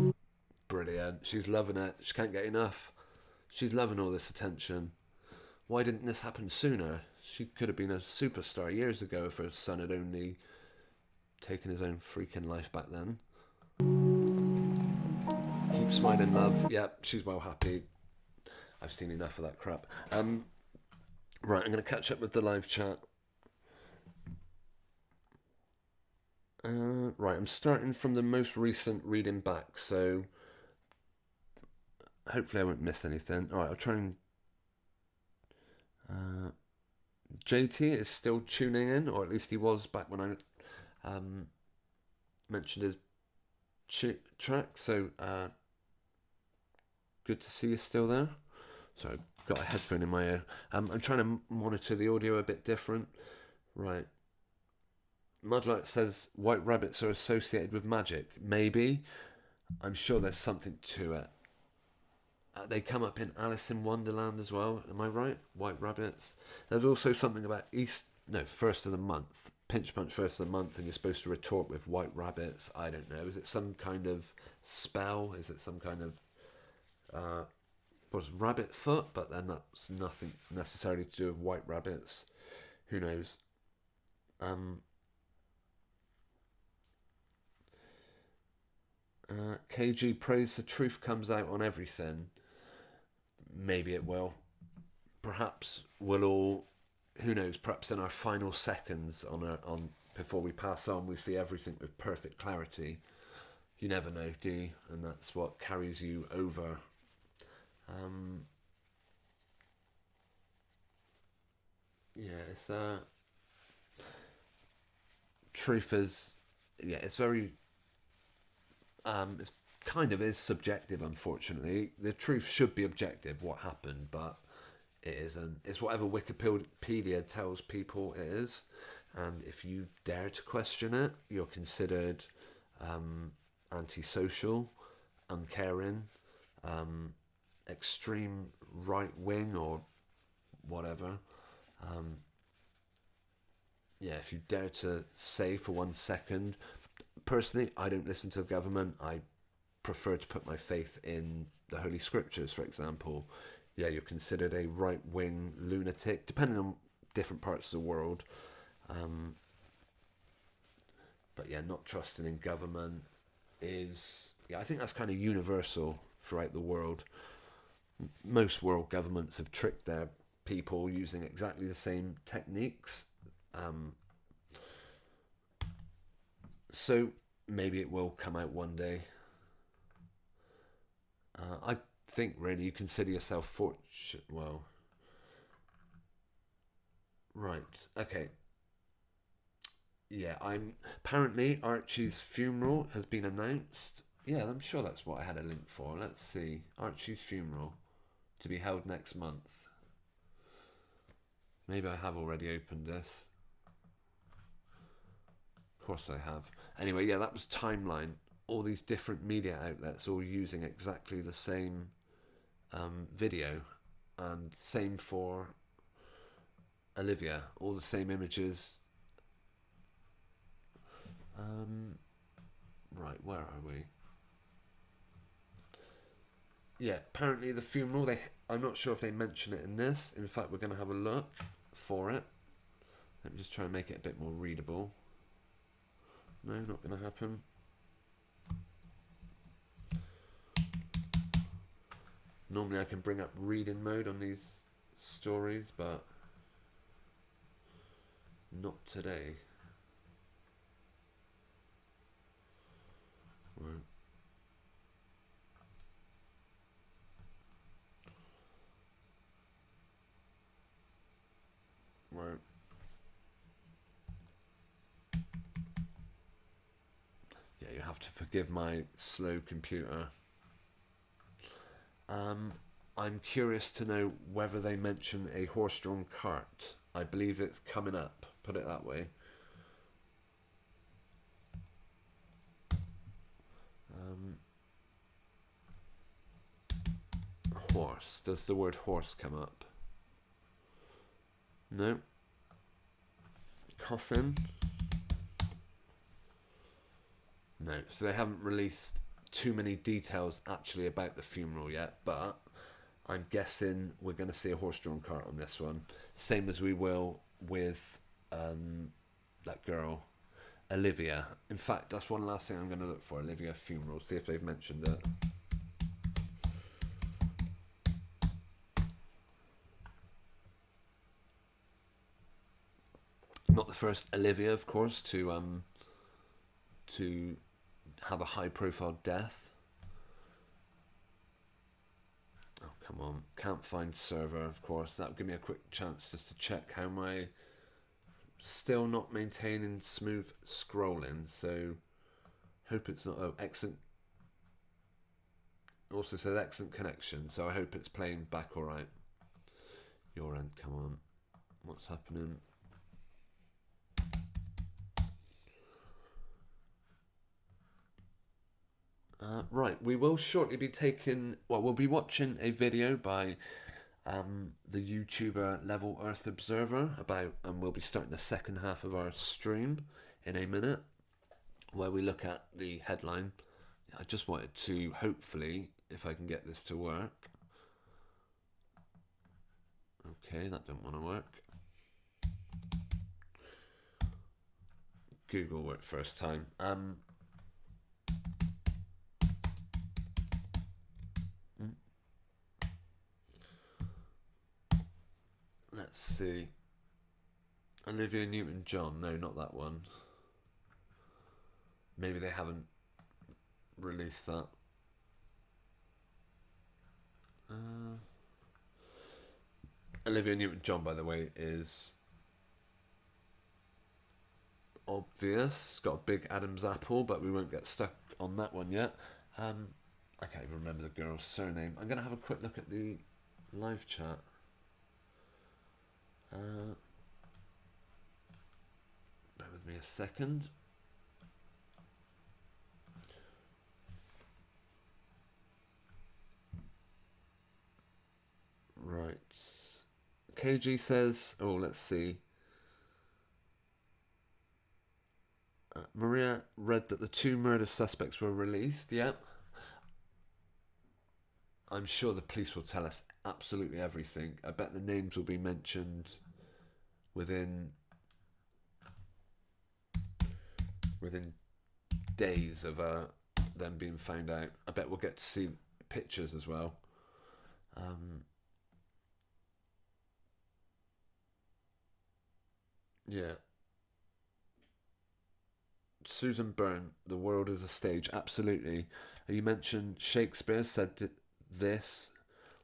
Speaker 1: it. Brilliant. She's loving it. She can't get enough. She's loving all this attention. Why didn't this happen sooner? She could have been a superstar years ago if her son had only taken his own freaking life back then. Keep smiling, love. Yep, she's well happy. I've seen enough of that crap. Right, I'm going to catch up with the live chat. Right, I'm starting from the most recent reading back, so hopefully I won't miss anything. Alright, I'll try and... JT is still tuning in, or at least he was back when I mentioned his track, so good to see you still there. So I've got a headphone in my ear. I'm trying to monitor the audio a bit different. Right. Mudlight says white rabbits are associated with magic. Maybe. I'm sure there's something to it. They come up in Alice in Wonderland as well. Am I right? White rabbits. There's also something about first of the month. Pinch punch first of the month, and you're supposed to retort with white rabbits. I don't know. Is it some kind of spell? Is it some kind of was rabbit foot? But then that's nothing necessarily to do with white rabbits. Who knows? KG prays the truth comes out on everything. Maybe it will. Perhaps we'll all, who knows, perhaps in our final seconds on before we pass on, we see everything with perfect clarity. You never know, do you? And that's what carries you over. It's truth is, it's very it's kind of is subjective, unfortunately. The truth should be objective, what happened, but it isn't. It's whatever Wikipedia tells people it is, and if you dare to question it, you're considered antisocial, uncaring, extreme right wing or whatever. If you dare to say for 1 second, personally, I don't listen to the government. I prefer to put my faith in the Holy Scriptures, for example. You're considered a right-wing lunatic, depending on different parts of the world. But not trusting in government is... I think that's kind of universal throughout the world. Most world governments have tricked their people using exactly the same techniques. So maybe it will come out one day. I think really you consider yourself fortunate. Well, right, okay. Yeah, apparently Archie's funeral has been announced. Yeah, I'm sure that's what I had a link for. Let's see. Archie's funeral to be held next month. Maybe I have already opened this. Of course I have. Anyway, yeah, that was Timeline. All these different media outlets all using exactly the same video, and same for Olivia. All the same images. Right, where are we? Yeah, apparently the funeral, I'm not sure if they mention it in this. In fact, we're going to have a look for it. Let me just try and make it a bit more readable. No, not going to happen. Normally I can bring up reading mode on these stories, but not today. Right. Right. Yeah, you have to forgive my slow computer. I'm curious to know whether they mention a horse-drawn cart. I believe it's coming up, put it that way. Horse. Does the word horse come up? No. Coffin? No. So they haven't released too many details actually about the funeral yet, but I'm guessing we're going to see a horse-drawn cart on this one. Same as we will with that girl, Olivia. In fact, that's one last thing I'm going to look for. Olivia funeral. See if they've mentioned it. Not the first Olivia, of course, to have a high-profile death. Oh, come on. Can't find server, of course. That would give me a quick chance just to check how my... Still not maintaining smooth scrolling, so... Hope it's not... Oh, excellent... Also says excellent connection, so I hope it's playing back alright. Your end, come on. What's happening? Right, we will shortly be taking... Well, we'll be watching a video by the YouTuber Level Earth Observer about... And we'll be starting the second half of our stream in a minute, where we look at the headline. I just wanted to, hopefully, if I can get this to work. Okay, that didn't want to work. Google worked first time. Let's see. Olivia Newton-John. No, not that one. Maybe they haven't released that. Olivia Newton-John, by the way, is obvious. Got a big Adam's apple, but we won't get stuck on that one yet. I can't even remember the girl's surname. I'm going to have a quick look at the live chat. Bear with me a second. Right. KG says, oh, let's see. Maria read that the 2 murder suspects were released. Yep. I'm sure the police will tell us absolutely everything. I bet the names will be mentioned within days of them being found out. I bet we'll get to see pictures as well. Yeah. Susan Byrne, the world is a stage. Absolutely. You mentioned Shakespeare said this.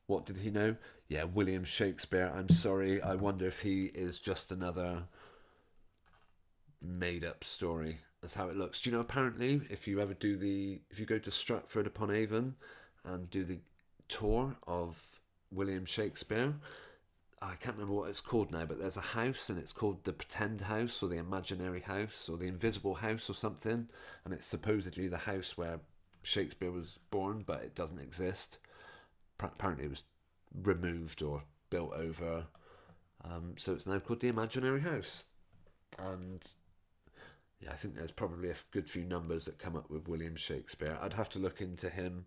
Speaker 1: What did he know? Yeah, William Shakespeare. I'm sorry. I wonder if he is just another made-up story. That's how it looks. Do you know, apparently, if you go to Stratford-upon-Avon and do the tour of William Shakespeare, I can't remember what it's called now, but there's a house and it's called the Pretend House or the Imaginary House or the Invisible House or something, and it's supposedly the house where Shakespeare was born, but it doesn't exist. Apparently it was removed or built over, so it's now called the Imaginary House. And yeah, I think there's probably a good few numbers that come up with William Shakespeare. I'd have to look into him,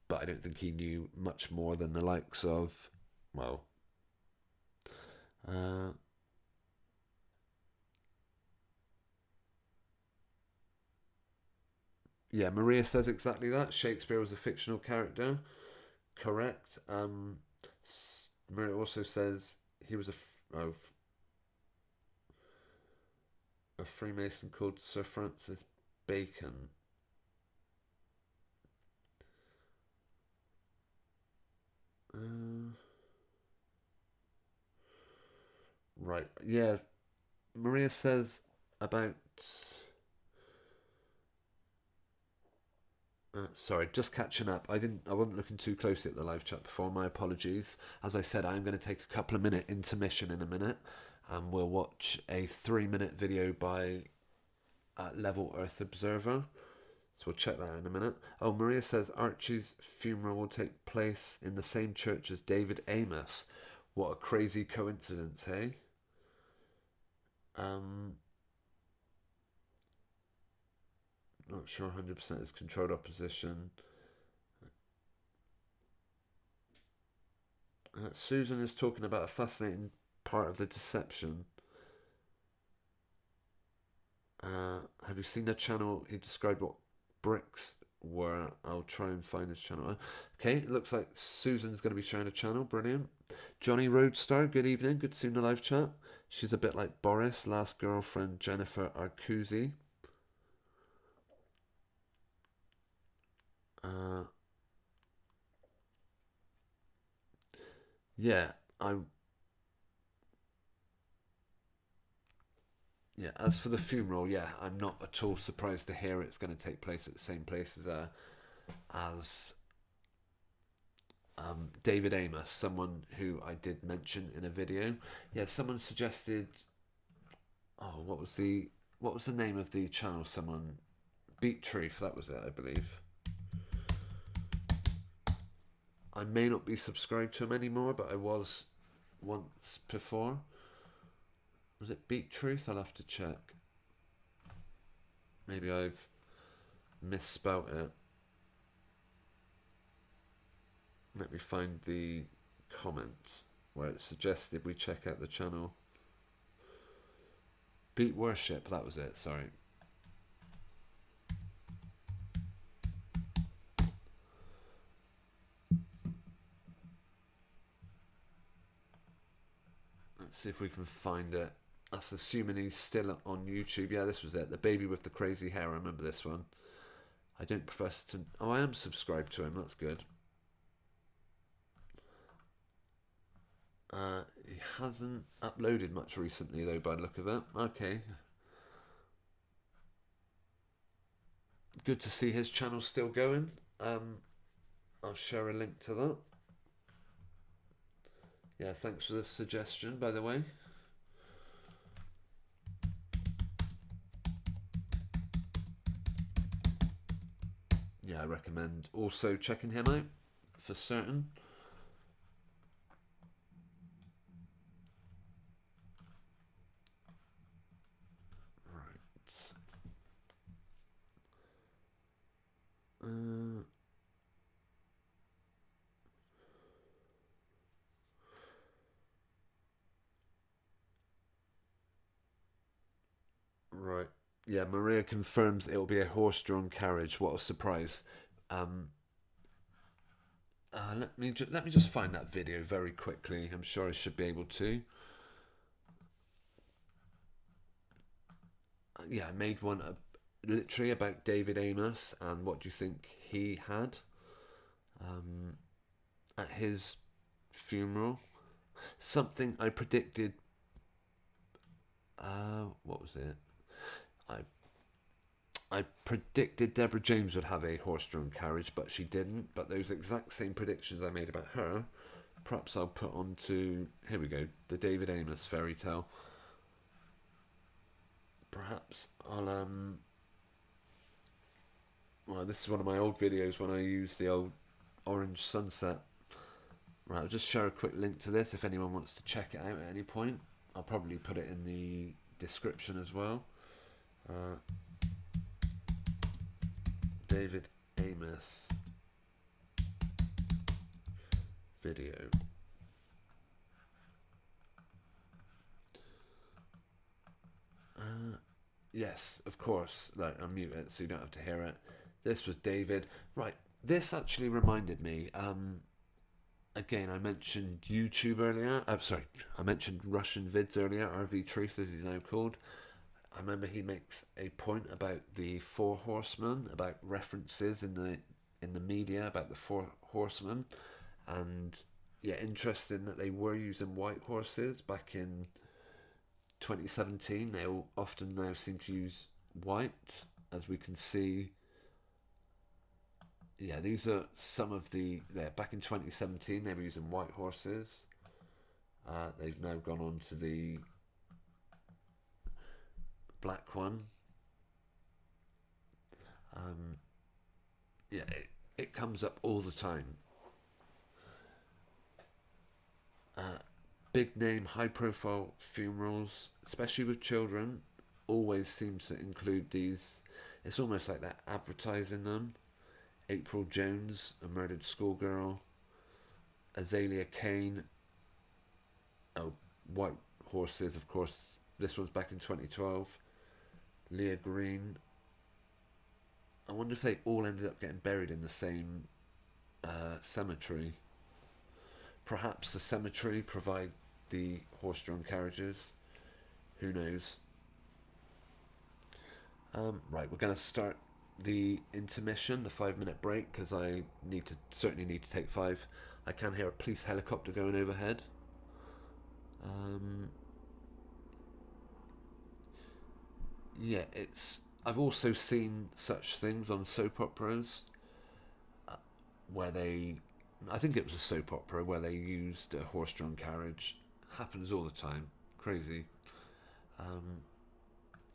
Speaker 1: but I don't think he knew much more than the likes of, well, yeah, Maria says exactly that. Shakespeare was a fictional character. Correct. Maria also says he was a Freemason called Sir Francis Bacon. Right. Yeah. Maria says about. Sorry, just catching up. I wasn't looking too closely at the live chat before. My apologies. As I said, I'm going to take a couple of minute intermission in a minute, and we'll watch a 3-minute video by Level Earth Observer. So we'll check that out in a minute. Oh, Maria says Archie's funeral will take place in the same church as David Amos. What a crazy coincidence, hey? Not sure 100% is controlled opposition. Susan is talking about a fascinating part of the deception. Have you seen the channel? He described what bricks were. I'll try and find his channel. Okay, it looks like Susan's going to be showing a channel. Brilliant. Johnny Roadstar, good evening. Good to see you in the live chat. She's a bit like Boris, last girlfriend Jennifer Arcuzzi. Yeah, as for the funeral, yeah, I'm not at all surprised to hear it's going to take place at the same place as David Amos, someone who I did mention in a video. Yeah, someone suggested. Oh, what was the name of the channel? Someone, Beat Truth. That was it, I believe. I may not be subscribed to him anymore, but I was once before. Was it Beat Truth? I'll have to check. Maybe I've misspelt it. Let me find the comment where it suggested we check out the channel. Beat Worship, that was it, sorry. Let's see if we can find it. That's assuming he's still on YouTube. Yeah, this was it. The baby with the crazy hair. I remember this one. I don't profess to... Oh, I am subscribed to him. That's good. He hasn't uploaded much recently, though, by the look of it. Okay. Good to see his channel still going. I'll share a link to that. Yeah, thanks for the suggestion, by the way. Yeah, I recommend also checking him out for certain. Right. Yeah, Maria confirms it'll be a horse-drawn carriage. What a surprise. Let me just find that video very quickly. I'm sure I should be able to. Yeah, I made one literally about David Amos and what do you think he had. at his funeral. Something I predicted. What was it? I predicted Deborah James would have a horse-drawn carriage, but she didn't. But those exact same predictions I made about her, perhaps I'll put onto, here we go, the David Amos fairy tale. Perhaps I'll well, this is one of my old videos when I used the old orange sunset. Right, I'll just share a quick link to this if anyone wants to check it out at any point. I'll probably put it in the description as well. David Amos video. Yes, of course. Like, I'll mute it so you don't have to hear it. This was David. Right, this actually reminded me. Again, I mentioned YouTube earlier. I mentioned Russian vids earlier. RV Truth, as he's now called. I remember he makes a point about the Four Horsemen, about references in the media about the Four Horsemen, and yeah, interesting that they were using white horses back in 2017. They all often now seem to use white, as we can see. Yeah, these are some of the. Back in 2017, they were using white horses. They've now gone on to the black one. Yeah, it comes up all the time. Big name, high profile funerals, especially with children, always seems to include these. It's almost like they're advertising them. April Jones, a murdered schoolgirl. Azalea Kane. Oh, white horses, of course. This one's back in 2012. Leah Green. I wonder if they all ended up getting buried in the same cemetery. Perhaps the cemetery provide the horse-drawn carriages. Who knows? Right, we're going to start the intermission, the 5-minute break, because I certainly need to take 5. I can hear a police helicopter going overhead. Yeah, I've also seen such things on soap operas where I think it was a soap opera where they used a horse-drawn carriage. Happens all the time. Crazy.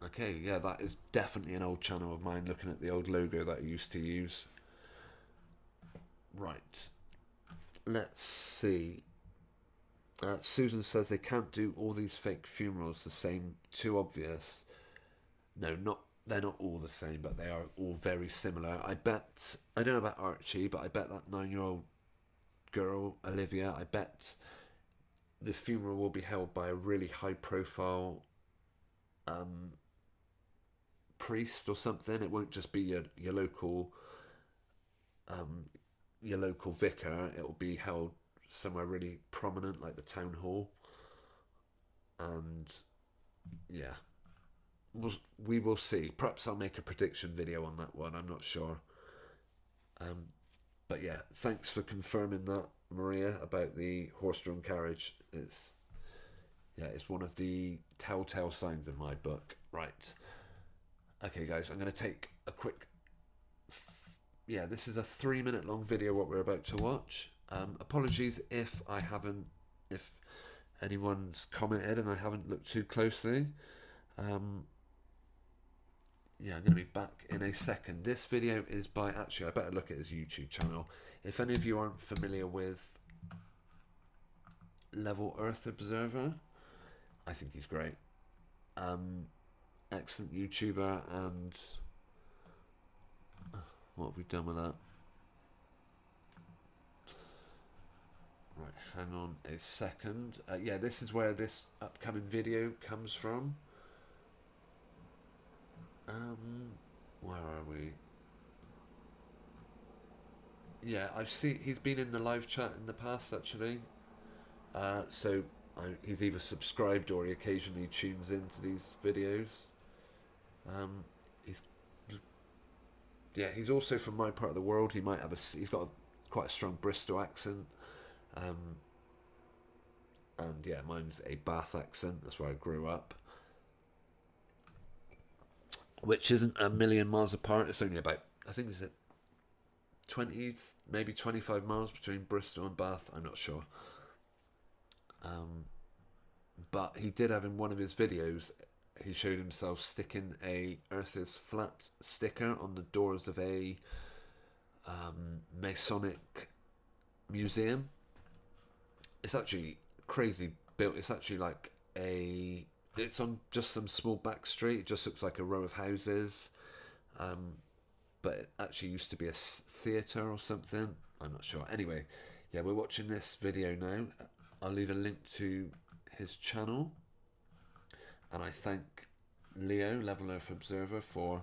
Speaker 1: Okay, yeah, that is definitely an old channel of mine, looking at the old logo that I used to use. Right. Let's see. Susan says they can't do all these fake funerals the same, too obvious. No, they're not all the same, but they are all very similar. I don't know about Archie, but I bet that 9-year-old girl, Olivia, I bet the funeral will be held by a really high profile priest or something. It won't just be your local vicar. It will be held somewhere really prominent, like the town hall. And yeah, we will see. Perhaps I'll make a prediction video on that one. I'm not sure. But yeah, thanks for confirming that, Maria, about the horse-drawn carriage. It's one of the telltale signs in my book. Right. Okay, guys, I'm going to take a quick. This is a 3-minute long video. What we're about to watch. Apologies if anyone's commented and I haven't looked too closely. I'm going to be back in a second. This video is by, actually, I better look at his YouTube channel. If any of you aren't familiar with Level Earth Observer, I think he's great. Excellent YouTuber, and what have we done with that? Right, hang on a second. This is where this upcoming video comes from. Where are we? Yeah, he's been in the live chat in the past, actually. He's either subscribed or he occasionally tunes into these videos. He's also from my part of the world. He's got a quite a strong Bristol accent. And yeah, mine's a Bath accent. That's where I grew up. Which isn't a million miles apart. It's only about, I think, is it 20, maybe 25 miles between Bristol and Bath. I'm not sure. But he did have in one of his videos, he showed himself sticking a Earth is Flat sticker on the doors of a Masonic museum. It's actually crazy built. It's actually like it's on just some small back street. It just looks like a row of houses. But it actually used to be a theatre or something. I'm not sure. Anyway, yeah, we're watching this video now. I'll leave a link to his channel. And I thank Leo, Level Earth Observer, for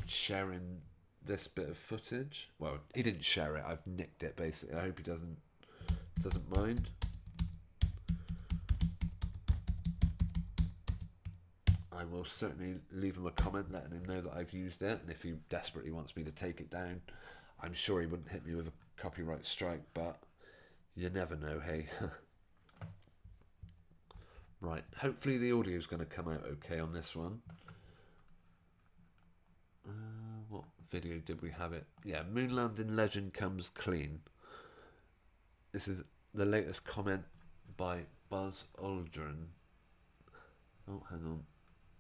Speaker 1: sharing this bit of footage. Well, he didn't share it. I've nicked it, basically. I hope he doesn't mind. I will certainly leave him a comment letting him know that I've used it, and if he desperately wants me to take it down, I'm sure he wouldn't hit me with a copyright strike, but you never know, hey. Right, hopefully the audio's going to come out okay on this one. What video did we have it? Yeah, moon landing legend comes clean. This is the latest comment by Buzz Aldrin. Oh, hang on.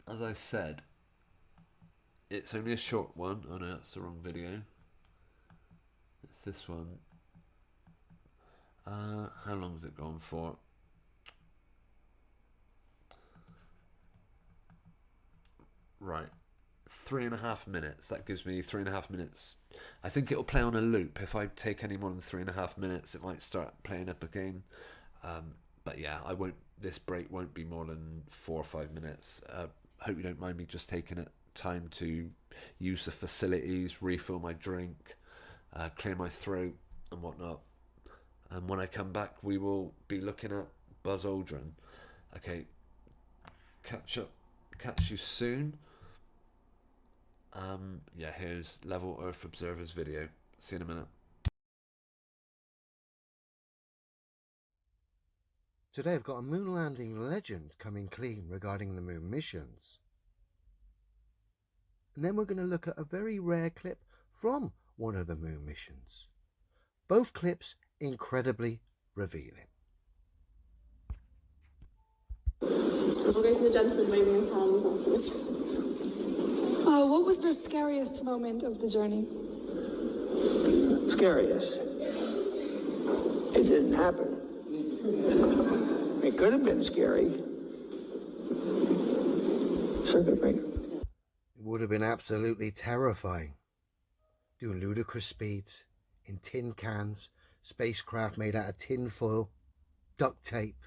Speaker 1: As I said, it's only a short one. Oh no, that's the wrong video. It's this one. How long has it gone for? Right, 3.5 minutes. That gives me 3.5 minutes. I think it'll play on a loop. If I take any more than 3.5 minutes, it might start playing up again. But yeah, I won't. This break won't be more than 4 or 5 minutes. Hope you don't mind me just taking it time to use the facilities, refill my drink, clear my throat and whatnot. And when I come back, we will be looking at Buzz Aldrin. Okay, catch you soon. Yeah, here's Level Earth Observer's video. See you in a minute.
Speaker 4: Today I've got a moon landing legend coming clean regarding the moon missions. And then we're going to look at a very rare clip from one of the moon missions. Both clips incredibly revealing.
Speaker 5: We'll go to the gentleman waving his hand afterwards.
Speaker 6: What was the scariest moment of the journey?
Speaker 7: Scariest? It didn't happen. It could have been scary. Circuit breaker.
Speaker 4: It would have been absolutely terrifying. Doing ludicrous speeds in tin cans, spacecraft made out of tin foil, duct tape,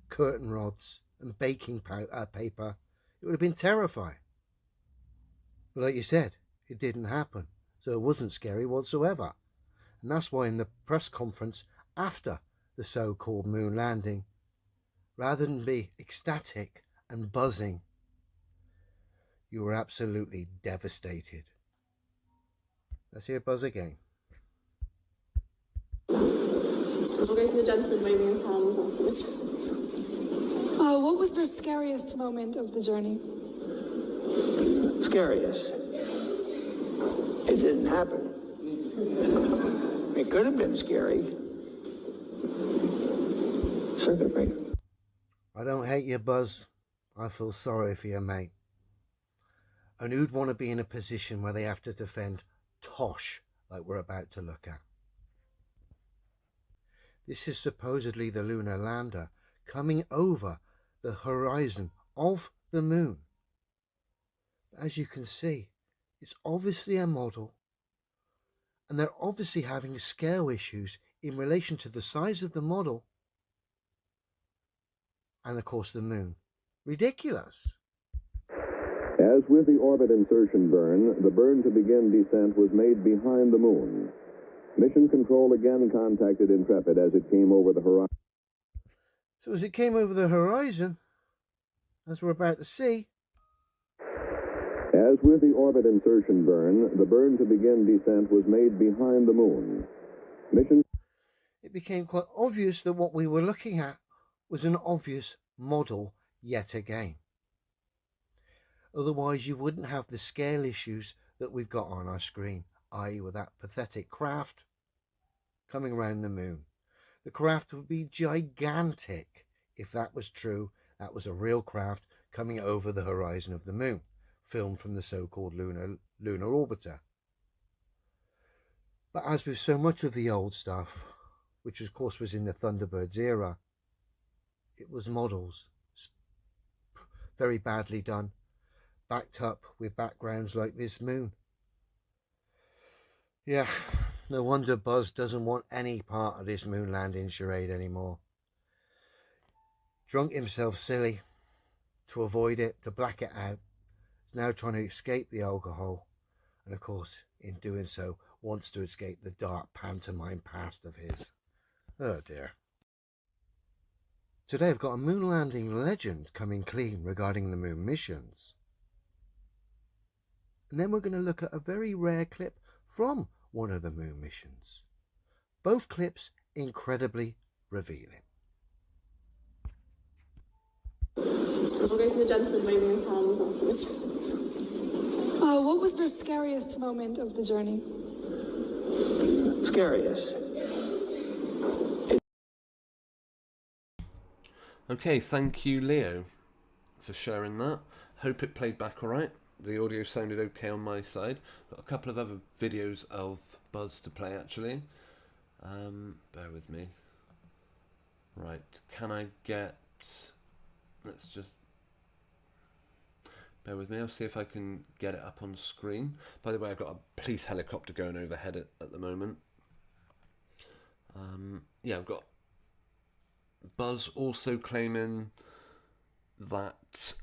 Speaker 4: curtain rods and baking paper. It would have been terrifying. But like you said, it didn't happen. So it wasn't scary whatsoever. And that's why in the press conference after the so-called moon landing, rather than be ecstatic and buzzing, you were absolutely devastated. Let's hear Buzz again.
Speaker 5: We'll go to the gentleman waving his hand afterwards.
Speaker 6: What was the scariest moment of the journey?
Speaker 7: Scariest? It didn't happen. It could have been scary. Circuit breaker.
Speaker 4: I don't hate you, Buzz. I feel sorry for you, mate. And who'd want to be in a position where they have to defend Tosh like we're about to look at? This is supposedly the lunar lander coming over the horizon of the moon. As you can see, it's obviously a model, and they're obviously having scale issues in relation to the size of the model and of course the moon. Ridiculous.
Speaker 8: As with the orbit insertion burn, the burn to begin descent was made behind the moon. Mission Control again contacted Intrepid as it came over the horizon.
Speaker 4: So as it came over the horizon, as we're about to see.
Speaker 8: As with the orbit insertion burn, the burn to begin descent was made behind the moon. Mission.
Speaker 4: It became quite obvious that what we were looking at was an obvious model yet again. Otherwise, you wouldn't have the scale issues that we've got on our screen, i.e. with that pathetic craft coming around the moon. The craft would be gigantic if that was true. That was a real craft coming over the horizon of the moon, filmed from the so-called lunar orbiter. But as with so much of the old stuff, which of course was in the Thunderbirds era, it was models, very badly done, backed up with backgrounds like this moon. Yeah, no wonder Buzz doesn't want any part of this moon landing charade anymore. Drunk himself silly to avoid it, to black it out. Is now trying to escape the alcohol, and of course, in doing so, wants to escape the dark pantomime past of his. Oh dear. Today I've got a moon landing legend coming clean regarding the moon missions. And then we're going to look at a very rare clip from one of the moon missions. Both clips incredibly revealing.
Speaker 5: We'll go to the gentleman waving his hands afterwards.
Speaker 6: What was the scariest moment of the journey?
Speaker 7: Scariest.
Speaker 1: Okay, thank you, Leo, for sharing that. Hope it played back alright. The audio sounded okay on my side. Got a couple of other videos of Buzz to play, actually. Bear with me. Right, can I get... Let's just... Bear with me, I'll see if I can get it up on screen. By the way, I've got a police helicopter going overhead at the moment. Yeah, I've got Buzz also claiming that...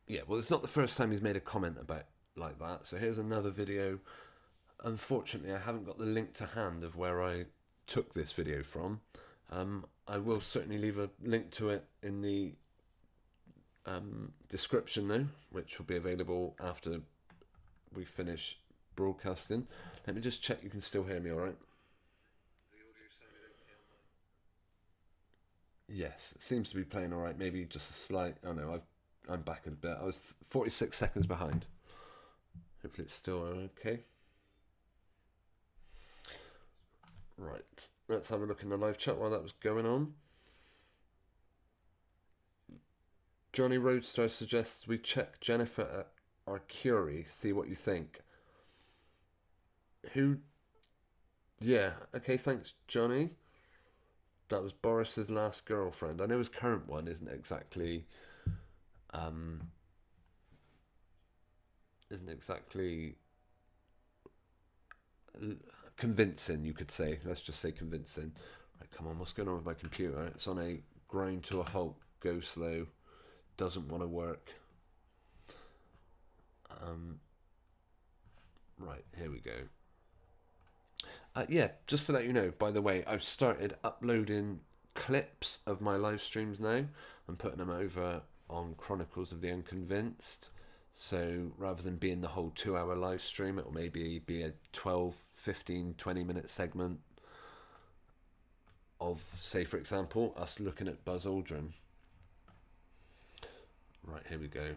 Speaker 1: Yeah, well, it's not the first time he's made a comment about like that. So here's another video. Unfortunately, I haven't got the link to hand of where I took this video from. I will certainly leave a link to it in the description though, which will be available after we finish broadcasting. Let me just check you can still hear me all right. Yes, it seems to be playing all right. Maybe just a slight... Oh no, I'm back a bit. I was 46 seconds behind. Hopefully it's still okay. Right, let's have a look in the live chat while that was going on. Johnny Roadstar suggests we check Jennifer at Arcuri, see what you think. Who? Yeah, okay, thanks, Johnny. That was Boris's last girlfriend. I know his current one isn't exactly convincing, you could say. Let's just say convincing. Right, come on, what's going on with my computer? It's on a grind to a halt, go slow, doesn't want to work. Right, here we go. Yeah, just to let you know, by the way, I've started uploading clips of my live streams now. I'm putting them over on Chronicles of the Unconvinced. So rather than being the whole 2-hour live stream, it will maybe be a 12, 15, 20-minute segment of, say, for example, us looking at Buzz Aldrin. Right, here we go.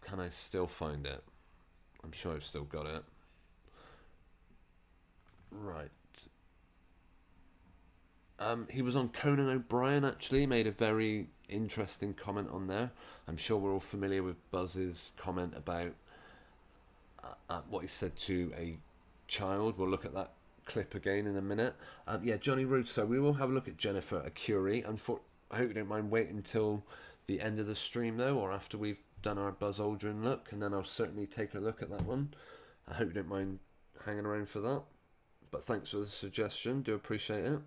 Speaker 1: Can I still find it? I'm sure I've still got it. Right. He was on Conan O'Brien, actually, made a very interesting comment on there. I'm sure we're all familiar with Buzz's comment about what he said to a child. We'll look at that clip again in a minute. Yeah, Johnny Russo, we will have a look at Jennifer Arcuri. I hope you don't mind waiting until the end of the stream, though, or after we've done our Buzz Aldrin look, and then I'll certainly take a look at that one. I hope you don't mind hanging around for that. But thanks for the suggestion, do appreciate it.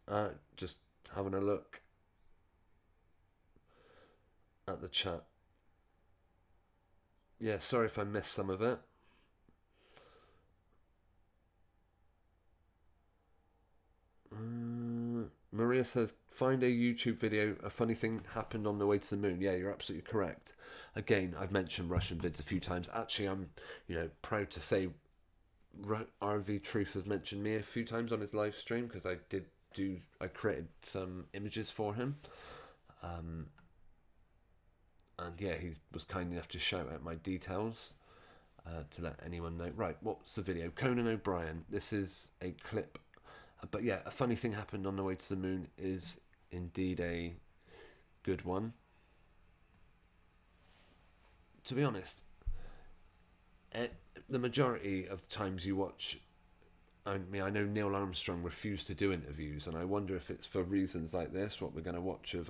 Speaker 1: Right, just having a look at the chat. Yeah, sorry if I missed some of it. Maria says, find a YouTube video. A funny thing happened on the way to the moon. Yeah, you're absolutely correct. Again, I've mentioned Russian vids a few times. Actually, I'm, proud to say RV Truth has mentioned me a few times on his live stream, because I created some images for him. And yeah, he was kind enough to shout out my details to let anyone know. Right, what's the video? Conan O'Brien. This is a clip. But yeah, a funny thing happened on the way to the moon is indeed a good one. To be honest, the majority of the times you watch, I know Neil Armstrong refused to do interviews, and I wonder if it's for reasons like this, what we're going to watch of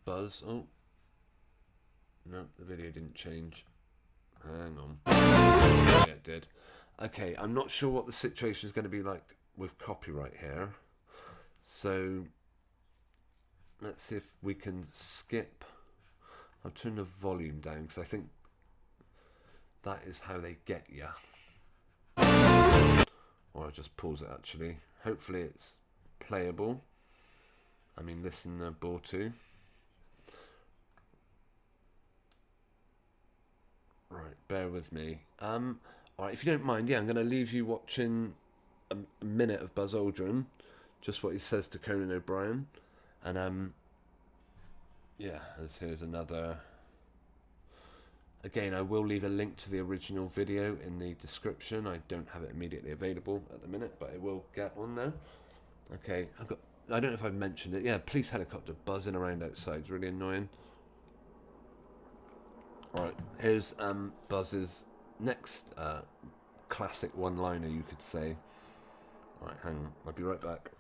Speaker 1: Buzz. Oh, no, the video didn't change. Hang on. Yeah, it did. Okay, I'm not sure what the situation is going to be like with copyright here. So let's see if we can skip. I'll turn the volume down because I think that is how they get you. Or I'll just pause it actually. Hopefully it's playable. I mean, listenable to. Right, bear with me. Alright, if you don't mind, I'm going to leave you watching a minute of Buzz Aldrin, just what he says to Conan O'Brien, and here's another. Again, I will leave a link to the original video in the description. I don't have it immediately available at the minute, but it will get on now. Okay, I don't know if I've mentioned it. Yeah, police helicopter buzzing around outside. It's really annoying. Alright, here's Buzz's next classic one-liner, you could say. Alright, hang on. I'll be right back.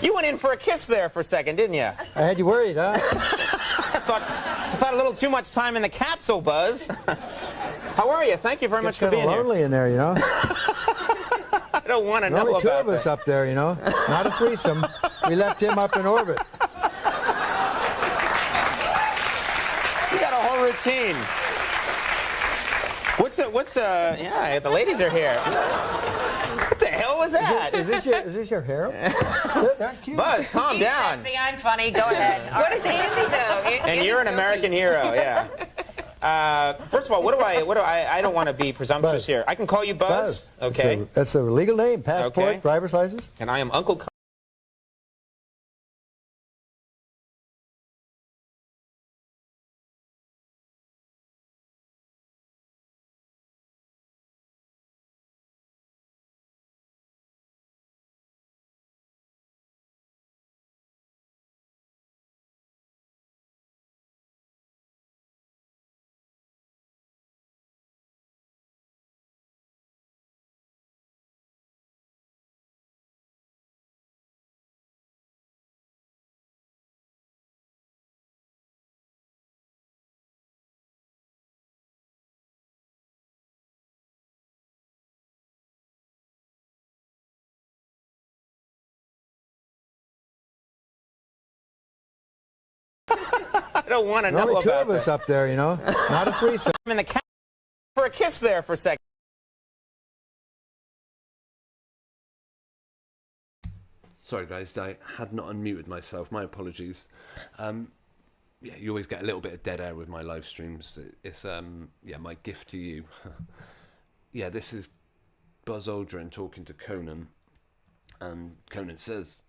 Speaker 9: You went in for a kiss there for a second, didn't you?
Speaker 10: I had you worried, huh?
Speaker 9: I thought a little too much time in the capsule, Buzz. How are you? Thank you very much for being here.
Speaker 10: It's lonely in there, you know.
Speaker 9: I don't want to know about that.
Speaker 10: Only two of us up there, you know. Not a threesome. We left him up in orbit.
Speaker 9: You got a whole routine. Yeah, the ladies are here. What the hell was that?
Speaker 10: Is this your hair? They're cute.
Speaker 9: Buzz, calm down.
Speaker 11: Sexy, I'm funny. Go ahead.
Speaker 12: What does Andy do?
Speaker 9: And you're an American hero, yeah. First of all, I don't want to be presumptuous
Speaker 10: Buzz.
Speaker 9: here. I can call you Buzz. Okay.
Speaker 10: That's a legal name. Passport,
Speaker 9: Okay.
Speaker 10: driver's license.
Speaker 9: And I am Uncle. I don't want to know
Speaker 10: Only
Speaker 9: about
Speaker 10: two of
Speaker 9: that.
Speaker 10: us up there, you know. Not a threesome.
Speaker 9: I'm in the cap for a kiss there for a second.
Speaker 1: Sorry guys, I had not unmuted myself. My apologies. Yeah, you always get a little bit of dead air with my live streams. It's my gift to you. Yeah, this is Buzz Aldrin talking to Conan, and Conan says,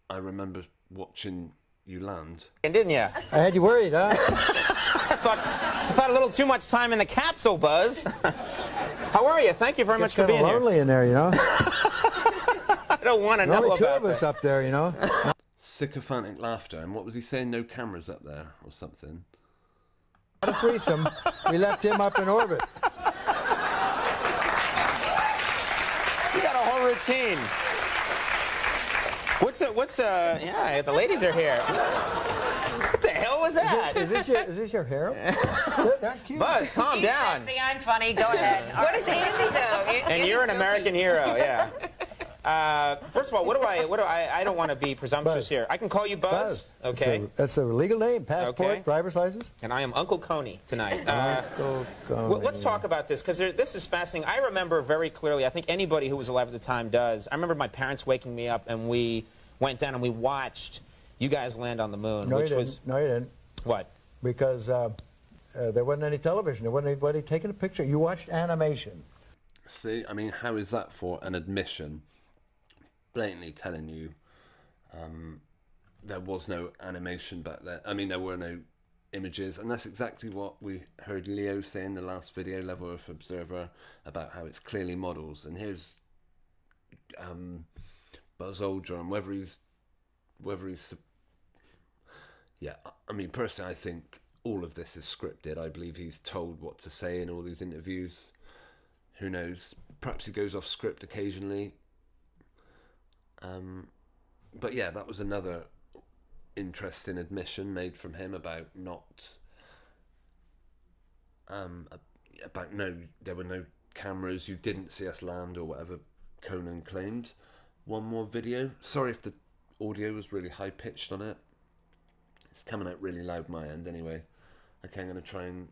Speaker 1: "I remember watching you land."
Speaker 9: And didn't you?
Speaker 10: I had you worried, huh?
Speaker 9: I thought a little too much time in the capsule, Buzz. How are you? Thank you very much for being here.
Speaker 10: It's lonely in there, you know.
Speaker 9: I don't want to know
Speaker 10: Only
Speaker 9: about
Speaker 10: two of us
Speaker 9: that.
Speaker 10: up there, you know.
Speaker 1: Sycophantic laughter. And what was he saying? No cameras up there or something?
Speaker 10: Not a threesome. We left him up in orbit.
Speaker 9: You got a whole routine. Yeah, the ladies are here. What the hell was that?
Speaker 10: Is this your hair? That cute.
Speaker 9: Buzz, calm down.
Speaker 11: Sexy, I'm funny. Go ahead.
Speaker 12: What is Andy though?
Speaker 9: And you're an American hero, yeah. First of all, I don't want to be presumptuous
Speaker 10: Buzz.
Speaker 9: here. I can call you Buzz, okay?
Speaker 10: That's a legal name. Passport,
Speaker 9: Okay.
Speaker 10: driver's license.
Speaker 9: And I am Uncle Coney tonight.
Speaker 10: Uncle Coney.
Speaker 9: Let's talk about this, because this is fascinating. I remember very clearly, I think anybody who was alive at the time does. I remember my parents waking me up, and we went down and we watched you guys land on the moon,
Speaker 10: No,
Speaker 9: which
Speaker 10: you
Speaker 9: was...
Speaker 10: didn't. No, you didn't.
Speaker 9: What?
Speaker 10: Because there wasn't any television. There wasn't anybody taking a picture. You watched animation.
Speaker 1: See, I mean, how is that for an admission? Blatantly telling you there was no animation back then. I mean, there were no images, and that's exactly what we heard Leo say in the last video, Level Earth Observer, about how it's clearly models. And here's Buzz Aldrin, whether he's yeah, I mean, personally, I think all of this is scripted. I believe he's told what to say in all these interviews. Who knows? Perhaps he goes off script occasionally. But yeah, that was another interesting admission made from him about not there were no cameras, you didn't see us land, or whatever Conan claimed. One more video. Sorry if the audio was really high pitched on it. It's coming out really loud my end anyway. Okay, I'm going to try and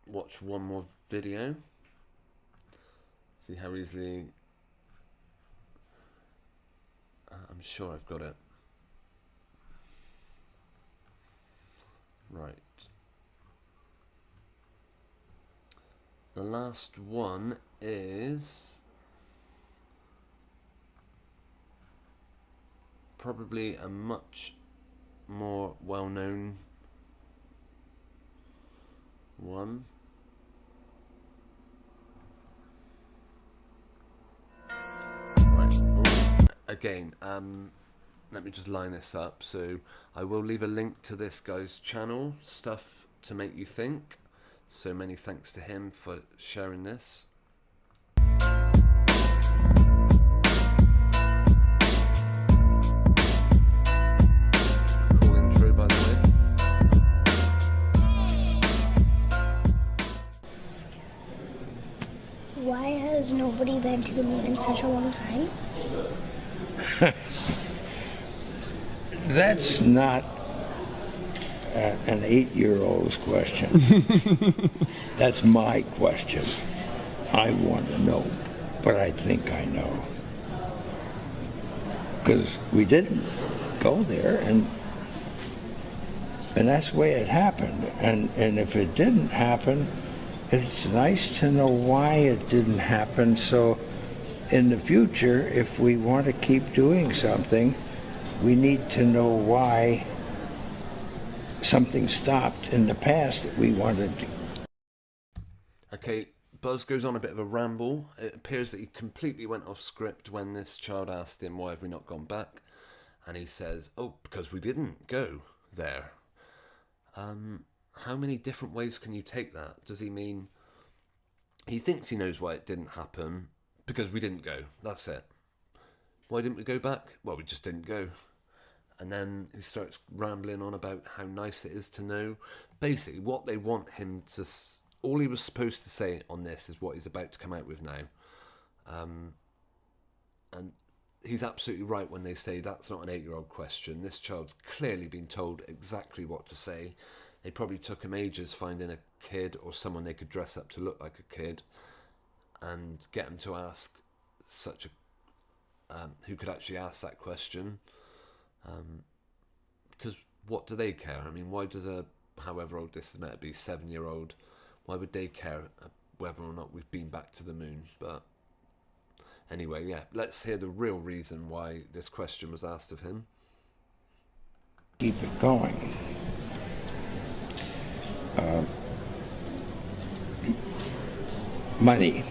Speaker 1: watch one more video. See how easily... I'm sure I've got it. Right. The last one is probably a much more well-known one. Again, let me just line this up. So I will leave a link to this guy's channel, Stuff to Make You Think. So many thanks to him for sharing this. Cool intro, by the way.
Speaker 13: Why has nobody been to the moon in such a long time?
Speaker 7: That's not an 8-year-old's question. That's my question. I want to know, but I think I know. Because we didn't go there, and that's the way it happened. And if it didn't happen, it's nice to know why it didn't happen, so in the future, if we want to keep doing something, we need to know why something stopped in the past that we wanted to.
Speaker 1: Okay, Buzz goes on a bit of a ramble. It appears that he completely went off script when this child asked him, why have we not gone back? And he says, oh, because we didn't go there. How many different ways can you take that? Does he mean he thinks he knows why it didn't happen? Because we didn't go, that's it. Why didn't we go back? Well, we just didn't go. And then he starts rambling on about how nice it is to know. Basically, what they want him to... all he was supposed to say on this is what he's about to come out with now. And he's absolutely right when they say that's not an 8-year-old question. This child's clearly been told exactly what to say. They probably took him ages finding a kid or someone they could dress up to look like a kid and get him to ask such a... who could actually ask that question. Because what do they care? I mean, why does a, however old this is meant to be, 7-year-old, why would they care whether or not we've been back to the moon? But anyway, yeah, let's hear the real reason why this question was asked of him.
Speaker 7: Keep it going. Money.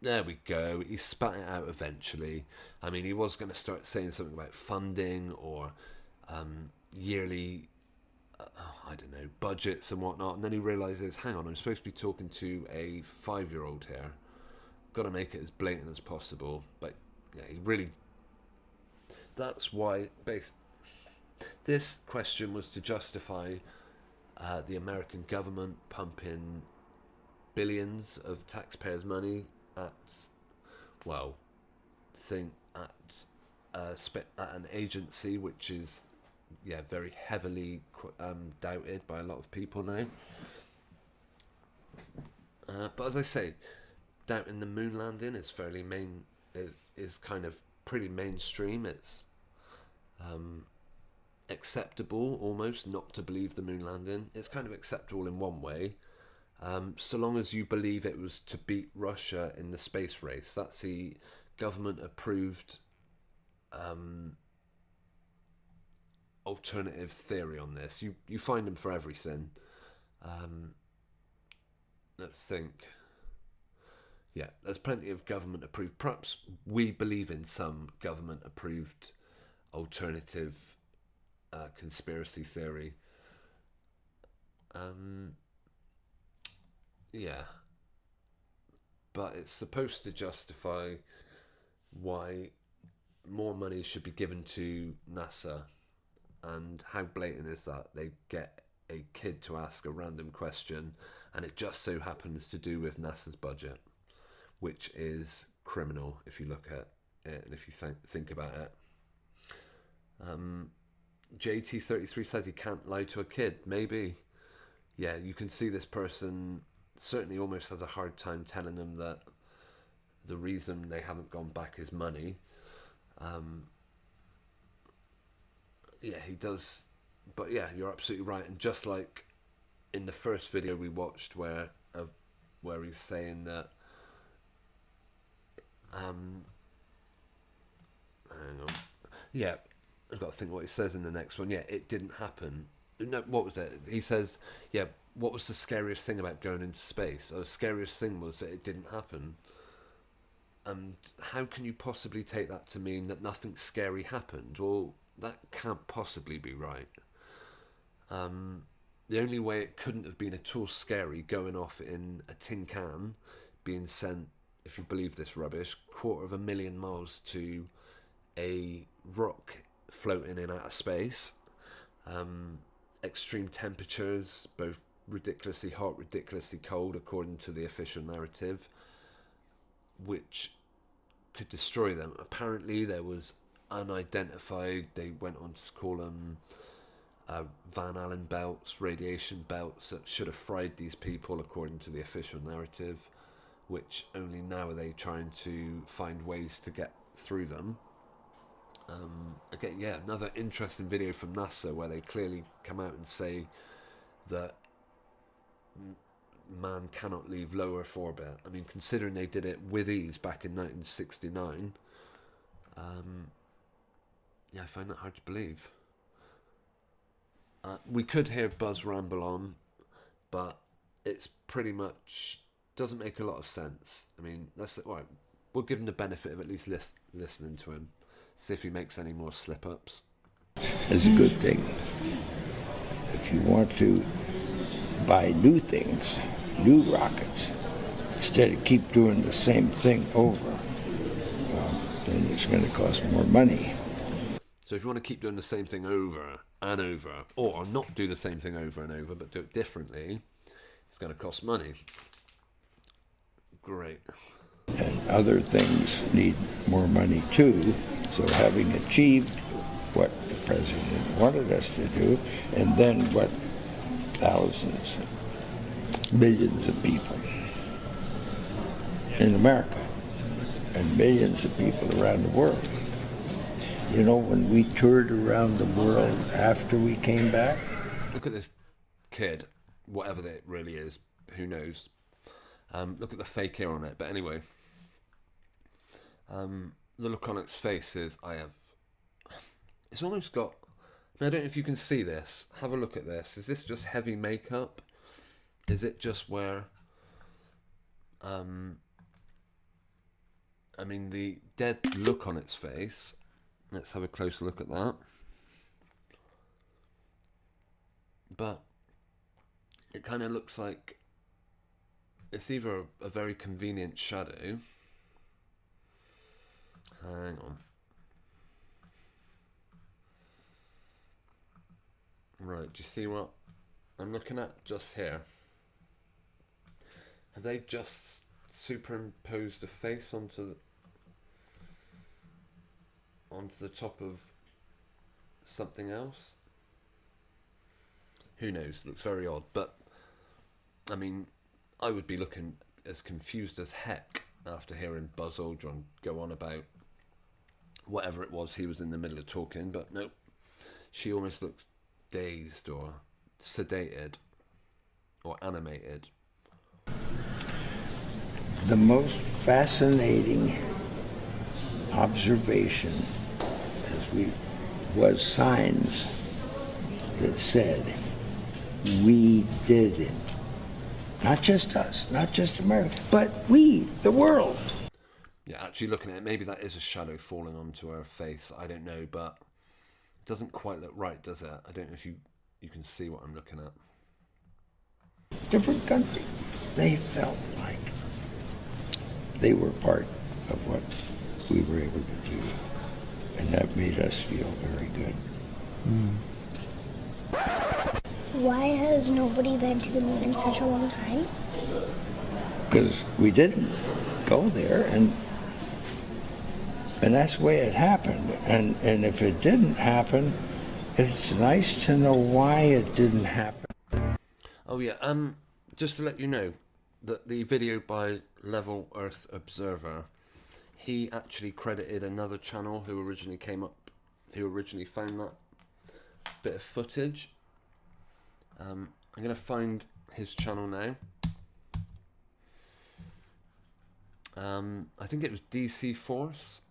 Speaker 1: There we go. He spat it out eventually. I mean, he was going to start saying something about funding or yearly, I don't know, budgets and whatnot. And then he realises, hang on, I'm supposed to be talking to a 5-year-old here. Got to make it as blatant as possible. But yeah, he really... That's why... This question was to justify the American government pumping billions of taxpayers' money at, well, at an agency which is, very heavily doubted by a lot of people now. But as I say, doubting the moon landing is fairly is kind of pretty mainstream. It's acceptable almost not to believe the moon landing. It's kind of acceptable in one way, so long as you believe it was to beat Russia in the space race. That's the government approved alternative theory on this. You find them for everything. Let's think. Yeah, there's plenty of government approved. Perhaps we believe in some government approved alternative conspiracy theory. Yeah, but it's supposed to justify why more money should be given to NASA. And how blatant is that? They get a kid to ask a random question, and it just so happens to do with NASA's budget, which is criminal if you look at it and if you think about it. JT33 says he can't lie to a kid. Maybe. Yeah, you can see this person certainly almost has a hard time telling them that the reason they haven't gone back is money. Yeah, he does. But yeah, you're absolutely right. And just like in the first video we watched where he's saying that hang on. Yeah, I've got to think what he says in the next one. Yeah, it didn't happen. No, what was it? He says, yeah, what was the scariest thing about going into space? The scariest thing was that it didn't happen. And how can you possibly take that to mean that nothing scary happened? Well, that can't possibly be right. The only way it couldn't have been at all scary going off in a tin can, being sent, if you believe this rubbish, 250,000 miles to a rock floating in outer space. Extreme temperatures, both ridiculously hot, ridiculously cold, according to the official narrative, which could destroy them. Apparently there was unidentified, they went on to call them Van Allen belts, radiation belts that should have fried these people according to the official narrative, which only now are they trying to find ways to get through them. Again, yeah, another interesting video from NASA where they clearly come out and say that man cannot leave low Earth orbit. I mean, considering they did it with ease back in 1969, yeah, I find that hard to believe. We could hear Buzz ramble on, but it's pretty much doesn't make a lot of sense. I mean, we'll give him the benefit of at least listening to him. See if he makes any more slip-ups.
Speaker 7: It's a good thing. If you want to buy new things, new rockets, instead of keep doing the same thing over, well, then it's going to cost more money.
Speaker 1: So if you want to keep doing the same thing over and over, or not do the same thing over and over, but do it differently, it's going to cost money. Great.
Speaker 7: And other things need more money too. So having achieved what the president wanted us to do, and then what thousands, millions of people in America, and millions of people around the world. You know, when we toured around the world after we came back.
Speaker 1: Look at this kid, whatever that really is, who knows. Look at the fake hair on it, but anyway. The look on its face is, it's almost got, I don't know if you can see this, have a look at this. Is this just heavy makeup? Is it just where, I mean, the dead look on its face, let's have a closer look at that. But it kind of looks like it's either a very convenient shadow. Hang on. you see what I'm looking at just here? Have they just superimposed the face onto the top of something else? Who knows? Looks very odd, but I mean, I would be looking as confused as heck after hearing Buzz Aldrin go on about whatever it was he was in the middle of talking, but nope. She almost looks dazed or sedated or animated.
Speaker 7: The most fascinating observation was signs that said, we did it. Not just us, not just America, but we, the world.
Speaker 1: Yeah, actually looking at it, maybe that is a shadow falling onto her face. I don't know, but it doesn't quite look right, does it? I don't know if you can see what I'm looking at.
Speaker 7: Different country. They felt like they were part of what we were able to do. And that made us feel very good.
Speaker 13: Why has nobody been to the moon in such a long time?
Speaker 7: Because we didn't go there, and that's the way it happened. And if it didn't happen, it's nice to know why it didn't happen.
Speaker 1: Oh yeah, just to let you know that the video by Level Earth Observer, he actually credited another channel who originally found that bit of footage. I'm going to find his channel now. I think it was DC Force.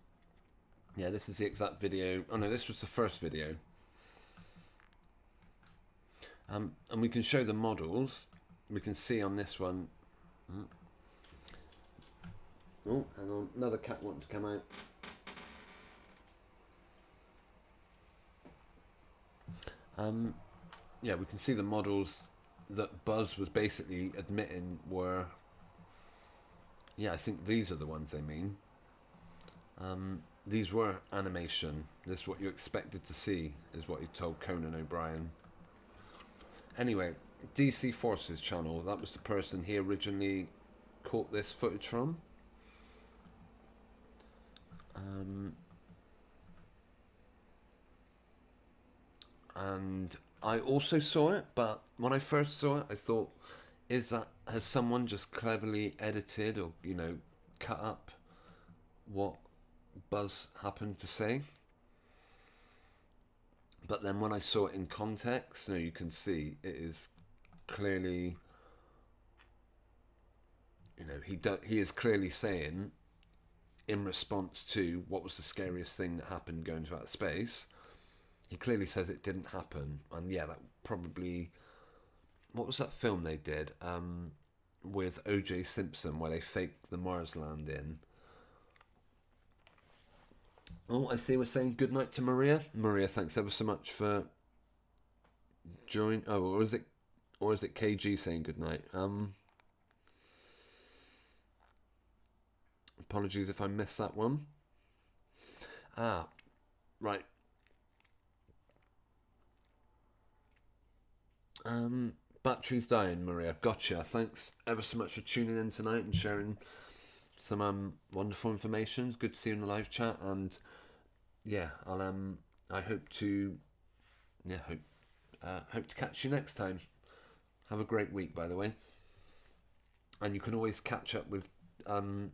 Speaker 1: Yeah, this is the exact video. Oh no, this was the first video. And we can show the models. We can see on this one. Oh, hang on. Another cat wanting to come out. Yeah, we can see the models that Buzz was basically admitting were... Yeah, I think these are the ones they mean. These were animation. This is what you expected to see, is what he told Conan O'Brien. Anyway, DC Force's channel, that was the person he originally caught this footage from. And I also saw it, but when I first saw it, I thought, has someone just cleverly edited or, cut up what Buzz happened to say? But then when I saw it in context, you can see it is clearly, he is clearly saying, in response to what was the scariest thing that happened going to outer space, he clearly says it didn't happen. And yeah, that probably... What was that film they did with O.J. Simpson where they faked the Mars landing? Oh, I see we're saying goodnight to Maria. Maria, thanks ever so much for joining. Oh, or is it KG saying goodnight? Apologies if I missed that one. Right. Battery's dying, Maria. Gotcha. Thanks ever so much for tuning in tonight and sharing some wonderful information. It's good to see you in the live chat, and yeah, I hope to catch you next time. Have a great week, by the way. And you can always catch up with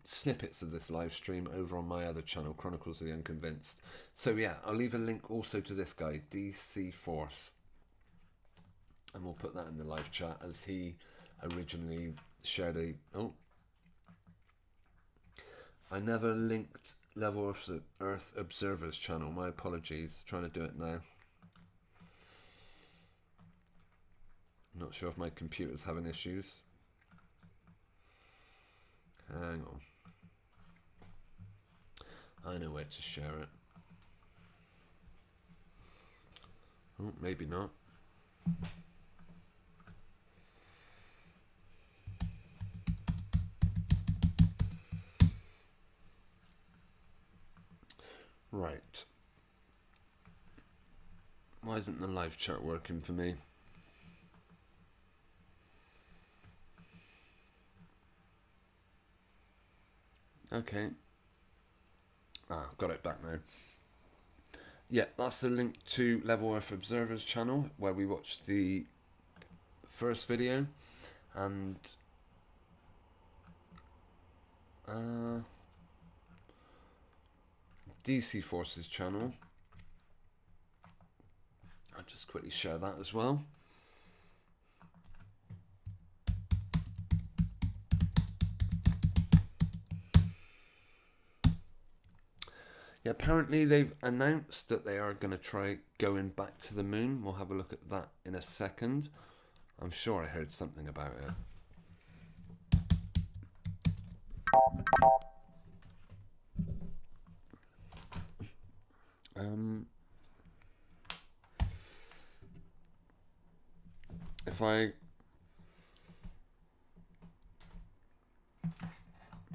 Speaker 1: snippets of this live stream over on my other channel, Chronicles of the Unconvinced. So yeah, I'll leave a link also to this guy, DC Force. And we'll put that in the live chat as he originally shared I never linked Level Earth Observer's channel. My apologies. Trying to do it now. I'm not sure if my computer's having issues. Hang on. I know where to share it. Oh, maybe not. Right. Why isn't the live chat working for me? Okay. Got it back now. Yeah, that's the link to Level Earth Observer's channel where we watched the first video, and DC Force's channel. I'll just quickly share that as well. Yeah, apparently they've announced that they are going to try going back to the moon. We'll have a look at that in a second. I'm sure I heard something about it. If I...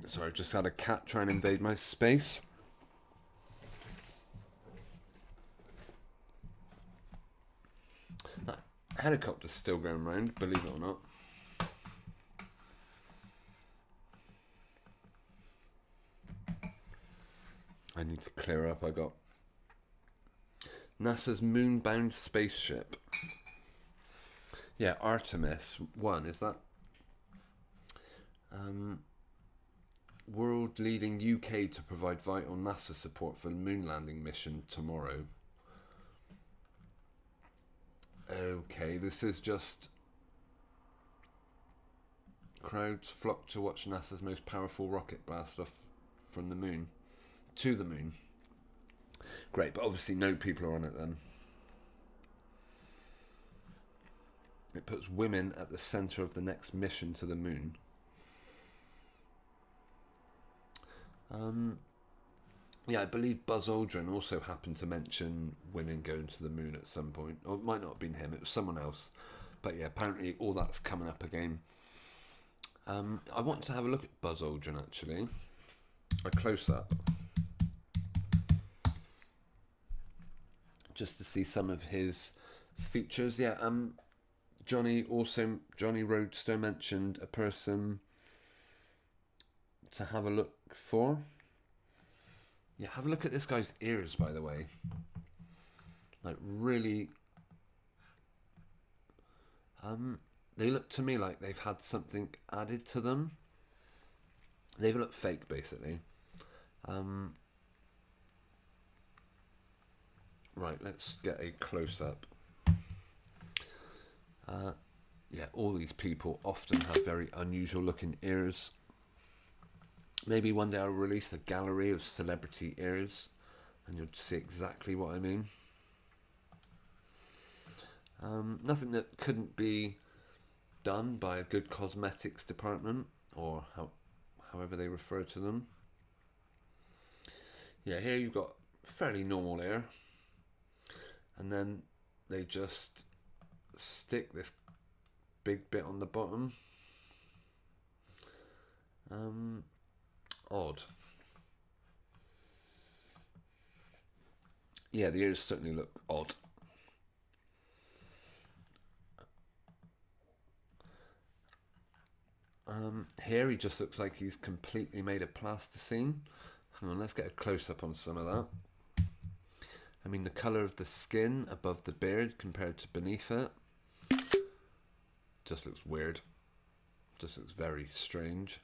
Speaker 1: Sorry, I just had a cat try and invade my space. That helicopter's still going round, believe it or not. I need to clear up. I got NASA's moon-bound spaceship. Yeah, Artemis 1, is that? World leading UK to provide vital NASA support for the moon landing mission tomorrow. Okay, this is just... Crowds flock to watch NASA's most powerful rocket blast off from the moon. To the moon. Great, but obviously no people are on it then. It puts women at the centre of the next mission to the moon. Yeah, I believe Buzz Aldrin also happened to mention women going to the moon at some point. Or it might not have been him, it was someone else. But yeah, apparently all that's coming up again. I want to have a look at Buzz Aldrin actually. A close-up. Just to see some of his features. Yeah, Johnny Roadster mentioned a person to have a look for. Yeah, have a look at this guy's ears, by the way. Like, really... they look to me like they've had something added to them. They look fake, basically. Right, let's get a close-up. Yeah, all these people often have very unusual looking ears. Maybe one day I'll release a gallery of celebrity ears and you'll see exactly what I mean. Nothing that couldn't be done by a good cosmetics department, or however they refer to them. Yeah, here you've got fairly normal hair, and then they just stick this big bit on the bottom. Odd. Yeah, the ears certainly look odd. Here he just looks like he's completely made of plasticine. Hang on, let's get a close-up on some of that. I mean, the colour of the skin above the beard compared to beneath it just looks weird. Just looks very strange.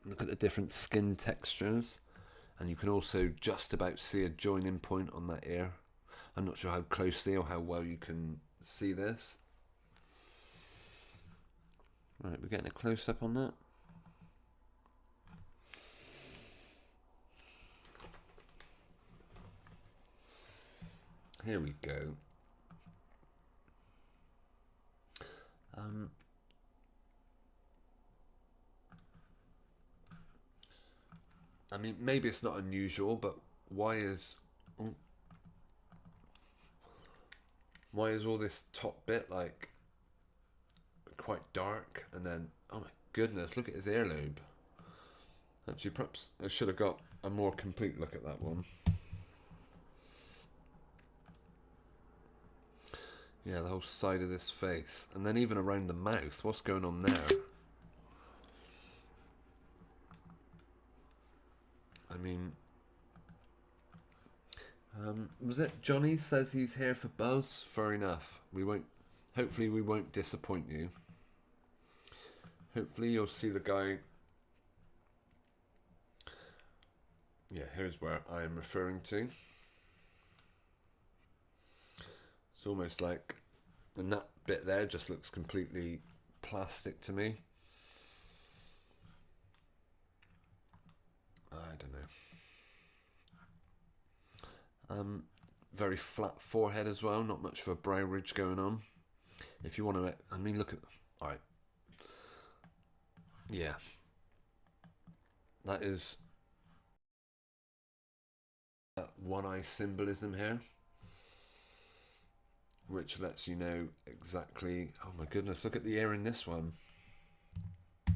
Speaker 1: Look at the different skin textures, and you can also just about see a joining point on that ear. I'm not sure how closely or how well you can see this. Right, we're getting a close-up on that. Here we go. I mean, maybe it's not unusual, but why is all this top bit like quite dark, and then, oh my goodness, look at his earlobe. Actually, perhaps I should have got a more complete look at that one. Yeah, the whole side of this face. And then even around the mouth. What's going on there? I mean... was it Johnny says he's here for Buzz? Fair enough. We won't... Hopefully we won't disappoint you. Hopefully you'll see the guy... Yeah, here's where I am referring to. It's almost like... And that bit there just looks completely plastic to me. I don't know. Very flat forehead as well. Not much of a brow ridge going on. If you want to... I mean, look at... Alright. Yeah. That is... that one eye symbolism here. Which lets you know exactly... Oh my goodness, look at the ear in this one. I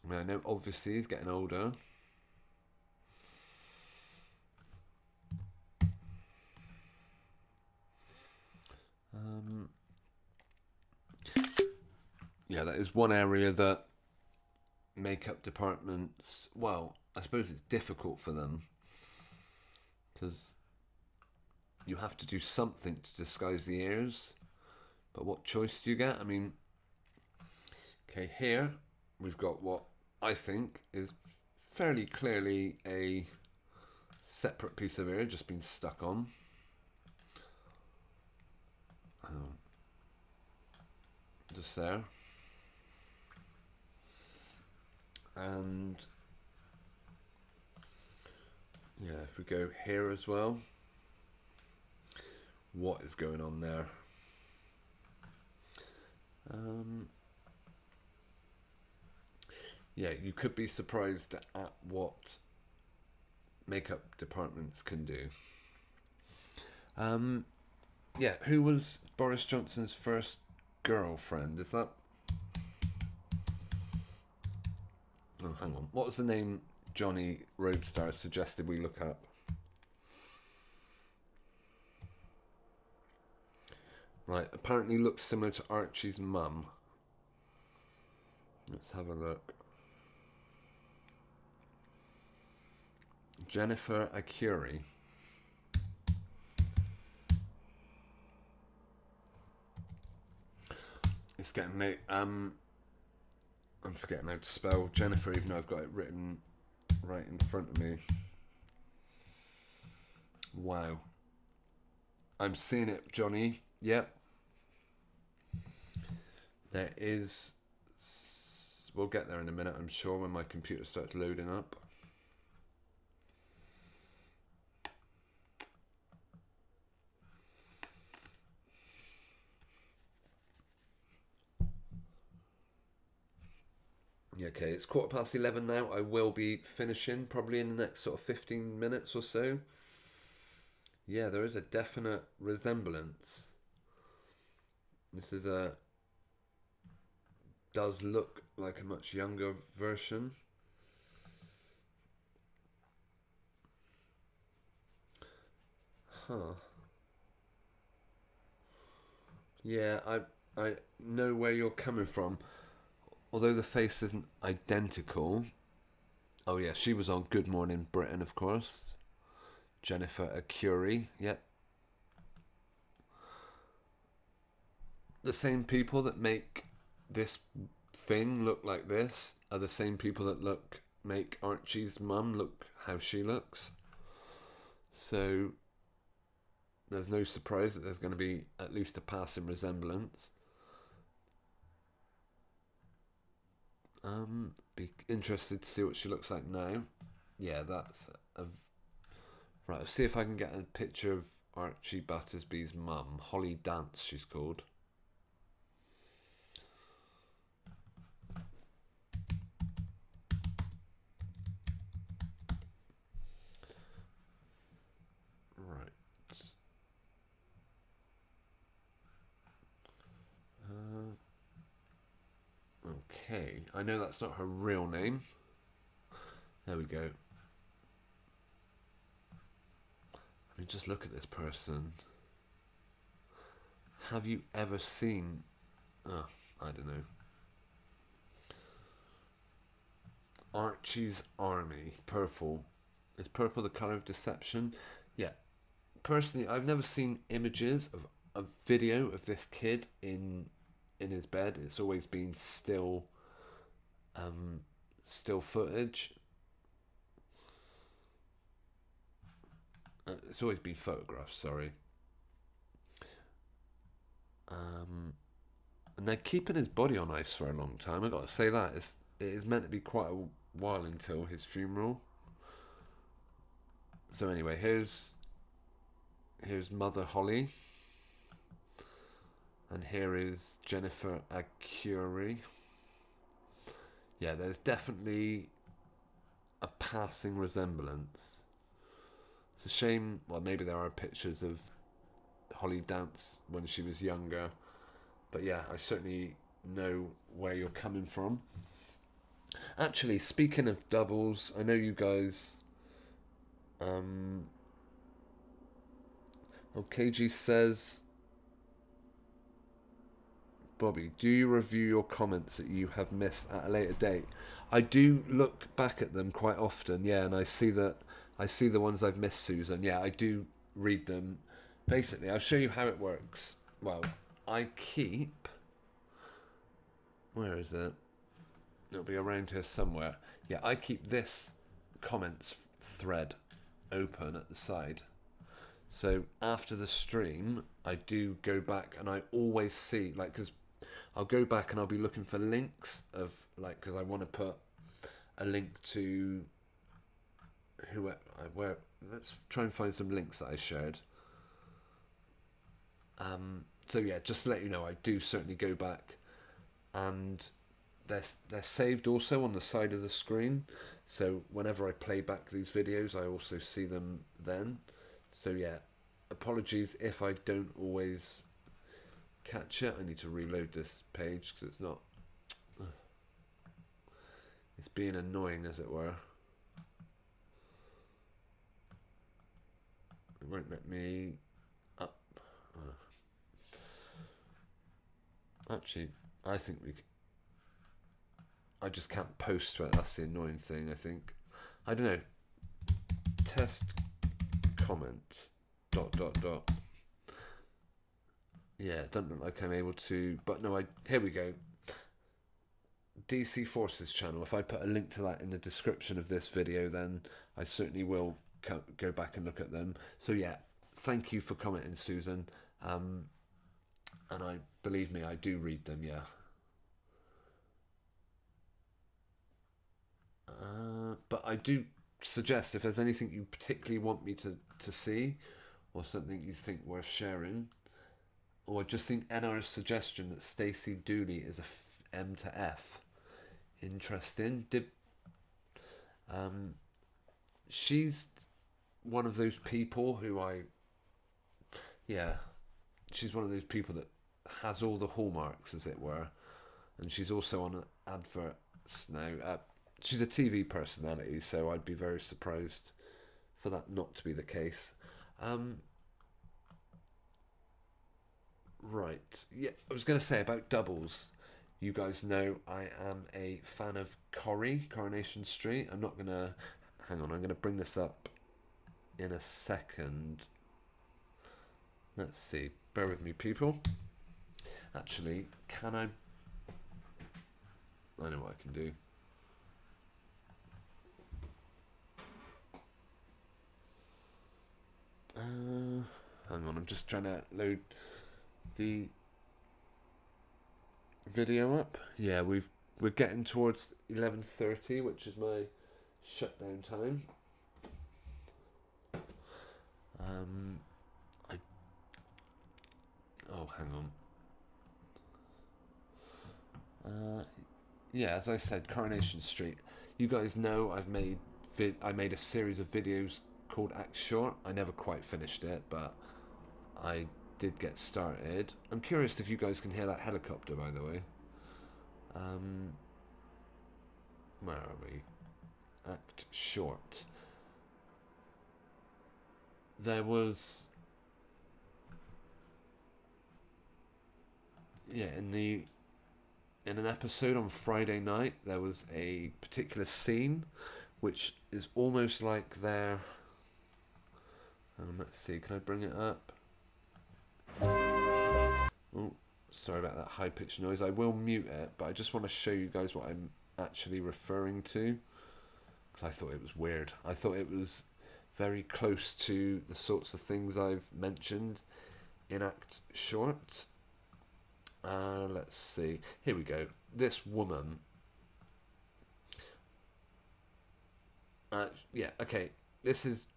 Speaker 1: mean, I know obviously he's getting older. Yeah, that is one area that makeup departments... Well, I suppose it's difficult for them. Because... you have to do something to disguise the ears, but what choice do you get? I mean, okay, here we've got what I think is fairly clearly a separate piece of ear just been stuck on. Just there. And yeah, if we go here as well. What is going on there? Yeah, you could be surprised at what makeup departments can do. Yeah, who was Boris Johnson's first girlfriend? Is that... Oh, hang on. What was the name Johnny Roadstar suggested we look up? Right, apparently looks similar to Archie's mum. Let's have a look. Jennifer Acuri. It's getting me... I'm forgetting how to spell Jennifer, even though I've got it written right in front of me. Wow. I'm seeing it, Johnny. Yep. There is... We'll get there in a minute, I'm sure, when my computer starts loading up. Yeah, okay, it's 11:15 now. I will be finishing probably in the next sort of 15 minutes or so. Yeah, there is a definite resemblance. This is a... does look like a much younger version. Huh. Yeah, I know where you're coming from. Although the face isn't identical. Oh yeah, she was on Good Morning Britain, of course. Jennifer Acuri, yep. The same people that make this thing look like this are the same people that make Archie's mum look how she looks. So there's no surprise that there's going to be at least a passing resemblance. Be interested to see what she looks like now. Yeah, that's a... Right, I'll see if I can get a picture of Archie Battersby's mum. Holly Dance, she's called. Right. Okay, I know that's not her real name. There we go. I mean, just look at this person. Have you ever seen... Oh, I don't know. Archie's Army, purple. Is purple the colour of deception? Yeah. Personally, I've never seen images of a video of this kid in his bed. It's always been still footage. It's always been photographs, sorry. And they're keeping his body on ice for a long time. I got to say that it is meant to be quite a while until his funeral. So anyway, here's Mother Holly, and here is Jennifer Arcuri. Yeah, there's definitely a passing resemblance. It's a shame. Well, maybe there are pictures of Holly dance when she was younger. But yeah, I certainly know where you're coming from. Actually, speaking of doubles, I know you guys... KG says... Bobby, do you review your comments that you have missed at a later date? I do look back at them quite often, yeah, and I see the ones I've missed, Susan. Yeah, I do read them. Basically, I'll show you how it works. Well, I keep... Where is it? It'll be around here somewhere. Yeah, I keep this comments thread open at the side. So after the stream, I do go back and I always see, like, because I'll go back and I'll be looking for links of, like, because I want to put a link to where. Let's try and find some links that I shared. So yeah, just to let you know, I do certainly go back, and they're saved also on the side of the screen. So whenever I play back these videos, I also see them then. So yeah, apologies if I don't always catch it. I need to reload this page because it's not... It's being annoying, as it were. It won't let me up. Actually, I think I just can't post to it. That's the annoying thing, I think. I don't know. Test comment ... Yeah, it doesn't look like I'm able to, but no, here we go. DC Forces channel. If I put a link to that in the description of this video, then I certainly will go back and look at them. So yeah, thank you for commenting, Susan. And believe me, I do read them, yeah. But I do suggest, if there's anything you particularly want me to see, or something you think worth sharing, or just think NR's suggestion that Stacey Dooley is a M to F. Interesting. She's one of those people who she's one of those people that has all the hallmarks, as it were, and she's also on adverts now. She's a TV personality, so I'd be very surprised for that not to be the case. Right, yeah, I was going to say about doubles. You guys know I am a fan of Coronation Street. I'm not going to... Hang on, I'm going to bring this up in a second. Let's see. Bear with me, people. Actually, can I... I know what I can do. Hang on, I'm just trying to load the video up. Yeah, we're getting towards 11:30, which is my shutdown time. Hang on. Yeah, as I said, Coronation Street. You guys know I made a series of videos called Act Short. I never quite finished it, but I did get started. I'm curious if you guys can hear that helicopter, by the way. Where are we? Act Short. There was... yeah, in an episode on Friday night, there was a particular scene which is almost like their... let's see, can I bring it up? Oh, sorry about that high-pitched noise. I will mute it, but I just want to show you guys what I'm actually referring to, because I thought it was weird. I thought it was very close to the sorts of things I've mentioned in Act Short. Let's see. Here we go. This woman. Yeah. Okay. This is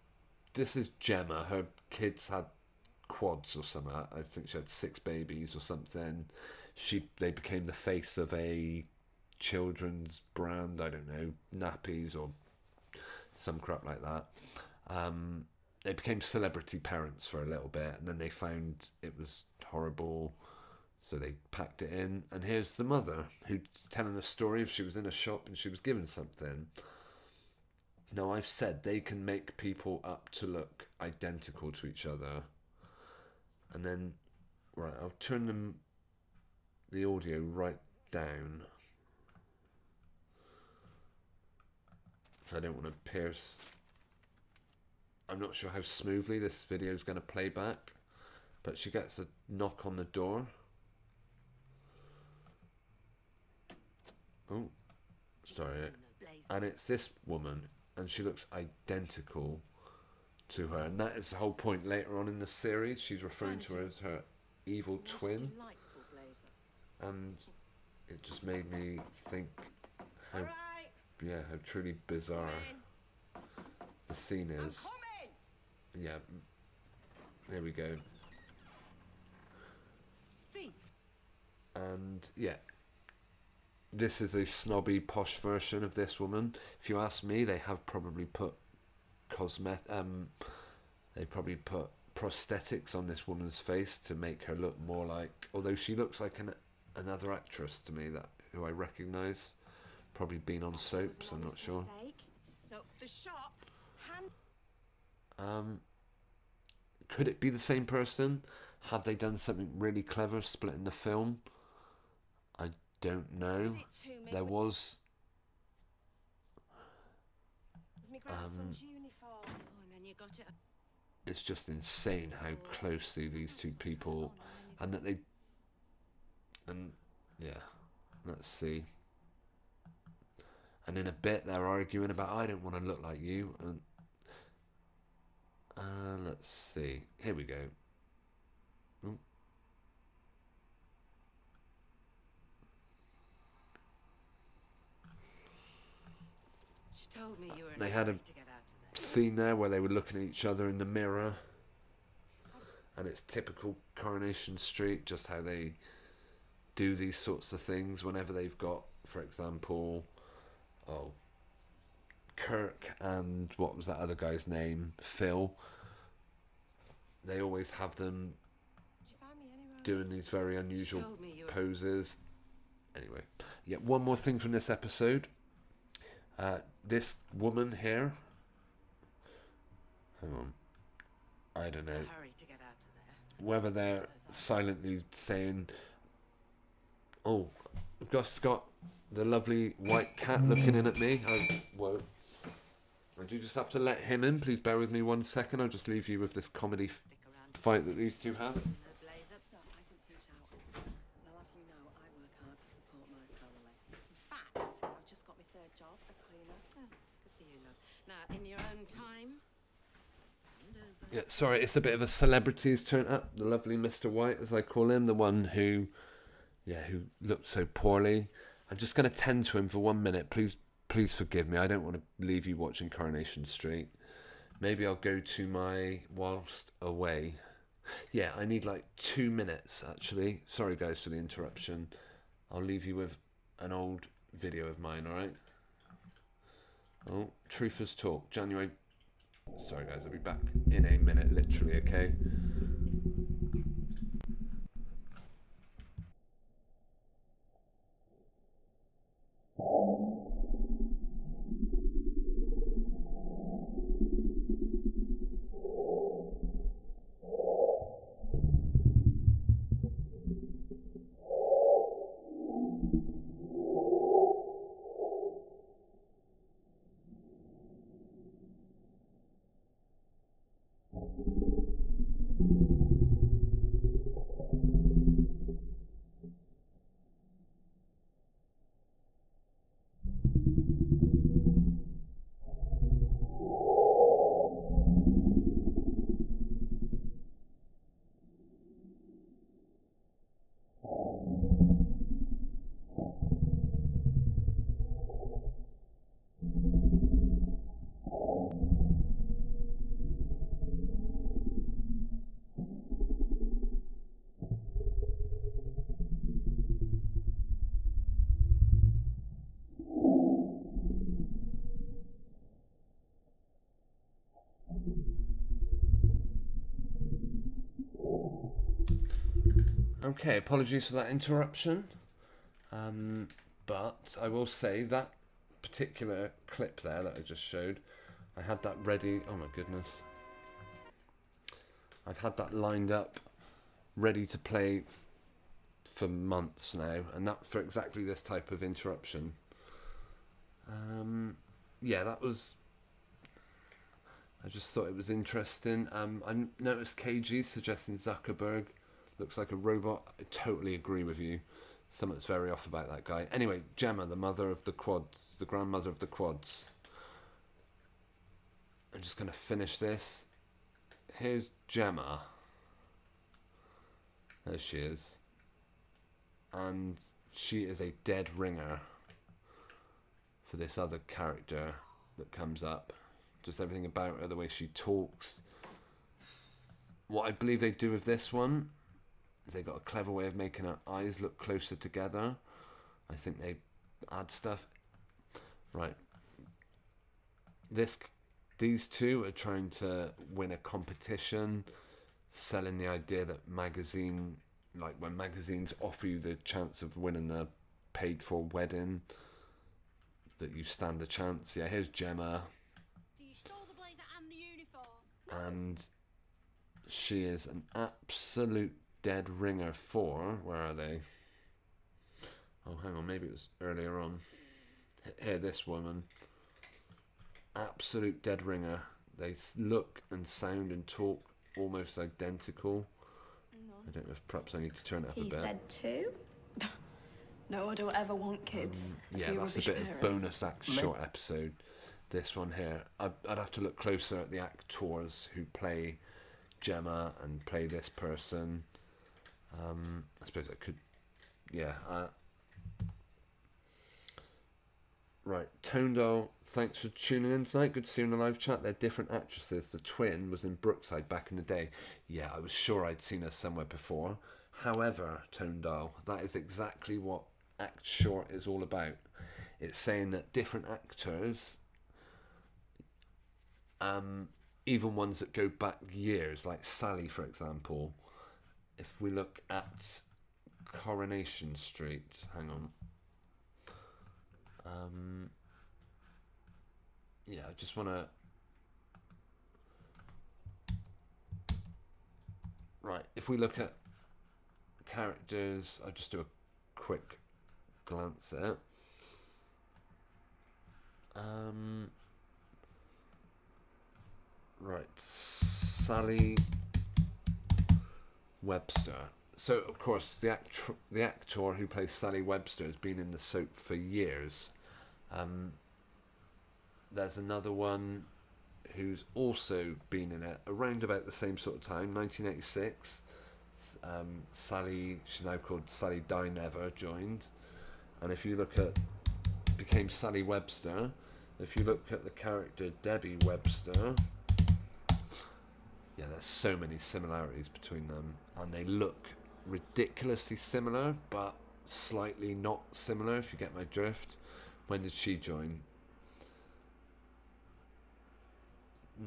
Speaker 1: Gemma. Her kids had quads or something. I think she had 6 babies or something. They became the face of a children's brand. I don't know, nappies or some crap like that. They became celebrity parents for a little bit, and then they found it was horrible. So they packed it in, and here's the mother who's telling a story of she was in a shop and she was given something. Now, I've said they can make people up to look identical to each other. And then, right, I'll turn the audio right down. I don't want to pierce. I'm not sure how smoothly this video is going to play back, but she gets a knock on the door. Oh, sorry. And it's this woman, and she looks identical to her. And that is the whole point later on in the series. She's referring to her as her evil twin. And it just made me think how, yeah, how truly bizarre the scene is. Yeah, there we go. And yeah, this is a snobby, posh version of this woman. If you ask me, they have probably put they probably put prosthetics on this woman's face to make her look more like, although she looks like another actress to me who I recognise, probably been on soaps, I'm not sure. Could it be the same person? Have they done something really clever splitting the film? I don't know. There was it's just insane how closely these two people, and that they, and yeah, let's see. And in a bit they're arguing about, I don't want to look like you, and let's see. Here we go. Ooh.
Speaker 11: She told me you were
Speaker 1: They had a scene there where they were looking at each other in the mirror, and it's typical Coronation Street, just how they do these sorts of things whenever they've got, for example, Kirk and what was that other guy's name, Phil. They always have them doing these very unusual poses. Anyway, yeah, one more thing from this episode. This woman here, hang on, I don't know whether they're silently saying, oh, I've just got the lovely white cat looking in at me. I do just have to let him in. Please bear with me 1 second. I'll just leave you with this comedy fight that these two have. Yeah, sorry, it's a bit of a celebrity's turn up. The lovely Mr. White, as I call him, the one who looked so poorly. I'm just going to tend to him for 1 minute. Please forgive me. I don't want to leave you watching Coronation Street. Maybe I'll go to my whilst away. Yeah, I need like 2 minutes, actually. Sorry, guys, for the interruption. I'll leave you with an old video of mine, alright? Oh, Truthers Talk, January... Sorry, guys, I'll be back in a minute, literally, okay? Okay, apologies for that interruption. But I will say that particular clip there that I just showed, I had that ready. Oh my goodness. I've had that lined up, ready to play for months now, and that for exactly this type of interruption. Yeah, that was. I just thought it was interesting. I noticed KG suggesting Zuckerberg looks like a robot. I totally agree with you. Something's very off about that guy. Anyway, Gemma, the mother of the quads, the grandmother of the quads. I'm just going to finish this. Here's Gemma. There she is. And she is a dead ringer for this other character that comes up. Just everything about her, the way she talks. What I believe they do with this one is they got a clever way of making her eyes look closer together. I think they add stuff. Right. These two are trying to win a competition, selling the idea that when magazines offer you the chance of winning a paid-for wedding, that you stand a chance. Yeah, here's Gemma. And she is an absolute dead ringer for, where are they? Oh, hang on, maybe it was earlier on. Here, this woman. Absolute dead ringer. They look and sound and talk almost identical.
Speaker 12: No.
Speaker 1: I don't know if perhaps I need to turn it up a bit.
Speaker 12: He said 2? No, I don't ever want kids.
Speaker 1: Yeah, that's a bit of bonus short episode. This one here, I'd have to look closer at the actors who play Gemma and play this person. I suppose I could, yeah. Right, Tonedale, thanks for tuning in tonight. Good to see you in the live chat. They're different actresses. The twin was in Brookside back in the day. Yeah, I was sure I'd seen her somewhere before. However, Tonedale, that is exactly what Act Short is all about. It's saying that different actors, even ones that go back years, like Sally, for example. If we look at Coronation Street, hang on. Yeah, I just want to. Right, if we look at characters, I'll just do a quick glance at it. Right, Sally Webster. So, of course, the actor who plays Sally Webster has been in the soap for years. There's another one who's also been in it around about the same sort of time, 1986. Sally, she's now called Sally Dinever, joined. And if you look at, became Sally Webster. If you look at the character Debbie Webster, yeah, there's so many similarities between them, and they look ridiculously similar, but slightly not similar, if you get my drift. When did she join?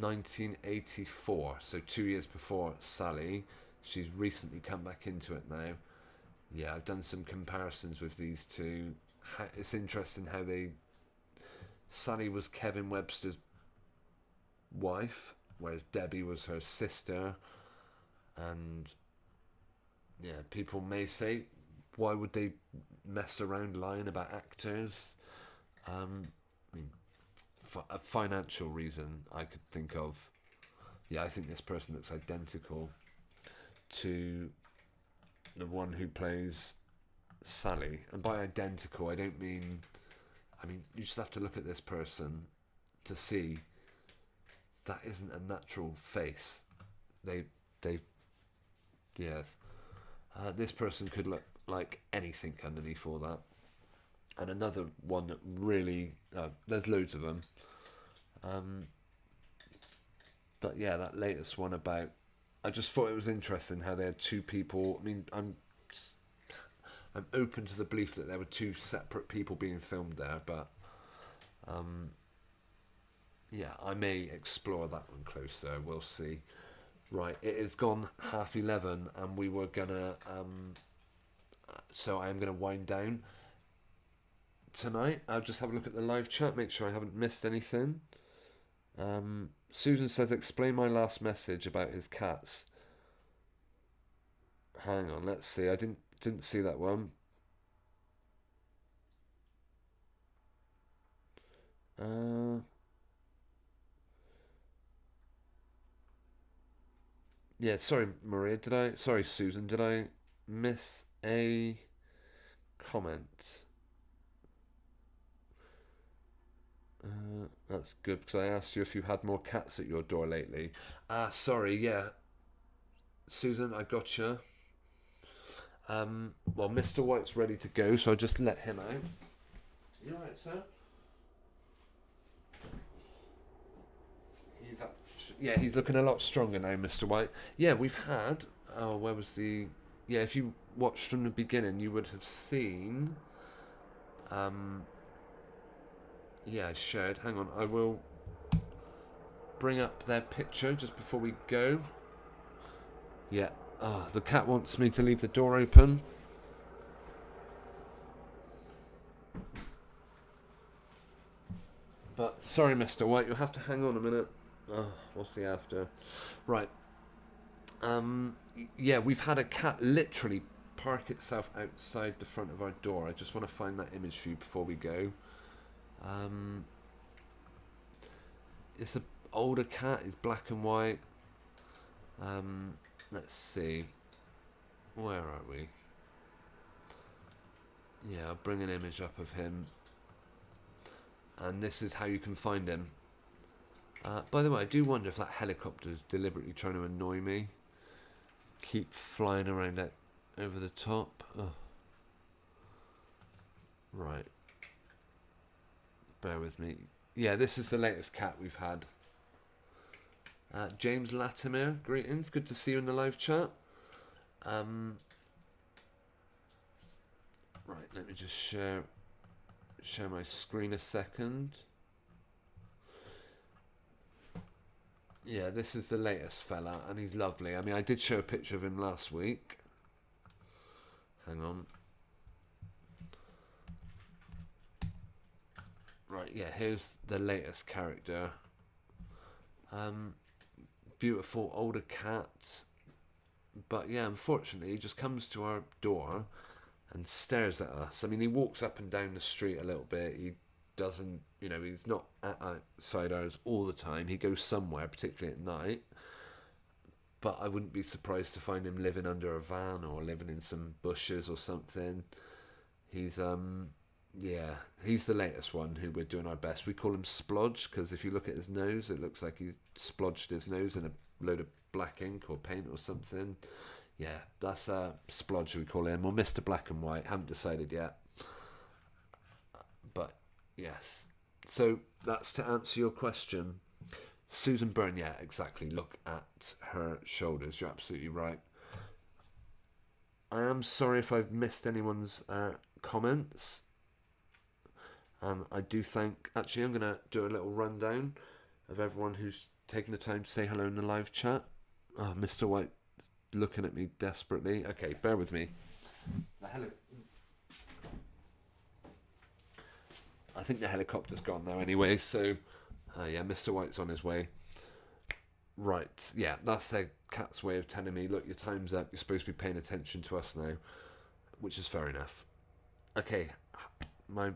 Speaker 1: 1984, so 2 years before Sally. She's recently come back into it now. Yeah, I've done some comparisons with these two. It's interesting how Sally was Kevin Webster's wife, whereas Debbie was her sister. And yeah, people may say, why would they mess around lying about actors? I mean, a financial reason I could think of. Yeah, I think this person looks identical to the one who plays Sally. And by identical, I don't mean... I mean, you just have to look at this person to see that isn't a natural face. This person could look like anything underneath all that. And another one that really, there's loads of them. But yeah, that latest one about, I just thought it was interesting how they had two people. I mean, I'm open to the belief that there were two separate people being filmed there, but yeah, I may explore that one closer. We'll see. Right, it is gone 11:30, and we were gonna so I am going to wind down tonight. I'll just have a look at the live chat, make sure I haven't missed anything. Susan says, explain my last message about his cats. Hang on, let's see. I didn't see that one. Yeah, sorry, Maria. Sorry, Susan. Did I miss a comment? That's good, because I asked you if you had more cats at your door lately. Sorry, yeah. Susan, I gotcha. Well, Mr. White's ready to go, so I'll just let him out. You alright, sir? He's looking a lot stronger now, Mr. White. Yeah, we've had... Oh, where was the... Yeah, if you watched from the beginning, you would have seen... Yeah, I shared. Hang on, I will bring up their picture just before we go. Yeah. The cat wants me to leave the door open. But, sorry, Mr. White, you'll have to hang on a minute. What's the after? Right. Yeah, we've had a cat literally park itself outside the front of our door. I just want to find that image for you before we go. It's an older cat. It's black and white. Let's see. Where are we? Yeah, I'll bring an image up of him. And this is how you can find him. By the way, I do wonder if that helicopter is deliberately trying to annoy me. Keep flying around it over the top. Oh. Right. Bear with me. Yeah, this is the latest cat we've had. James Latimer, greetings. Good to see you in the live chat. Right, let me just share my screen a second. Yeah, this is the latest fella, and he's lovely. I mean, I did show a picture of him last week. Hang on. Right, yeah, here's the latest character. Beautiful older cat. But yeah, unfortunately, he just comes to our door and stares at us. I mean, he walks up and down the street a little bit. He doesn't, he's not outside ours all the time. He goes somewhere, particularly at night. But I wouldn't be surprised to find him living under a van or living in some bushes or something. He's, yeah, he's the latest one who we're doing our best. We call him Splodge because if you look at his nose, it looks like he's splodged his nose in a load of black ink or paint or something. Yeah, that's Splodge we call him, or Mr. Black and White. Haven't decided yet. But yes, so that's to answer your question. Susan Byrne, yeah, exactly. Look at her shoulders. You're absolutely right. I am sorry if I've missed anyone's comments. I do thank... Actually, I'm going to do a little rundown of everyone who's taken the time to say hello in the live chat. Oh, Mr. White looking at me desperately. Okay, bear with me. I think the helicopter's gone now anyway, so... yeah, Mr. White's on his way. Right, yeah, that's the cat's way of telling me, look, your time's up, you're supposed to be paying attention to us now, which is fair enough. Okay, my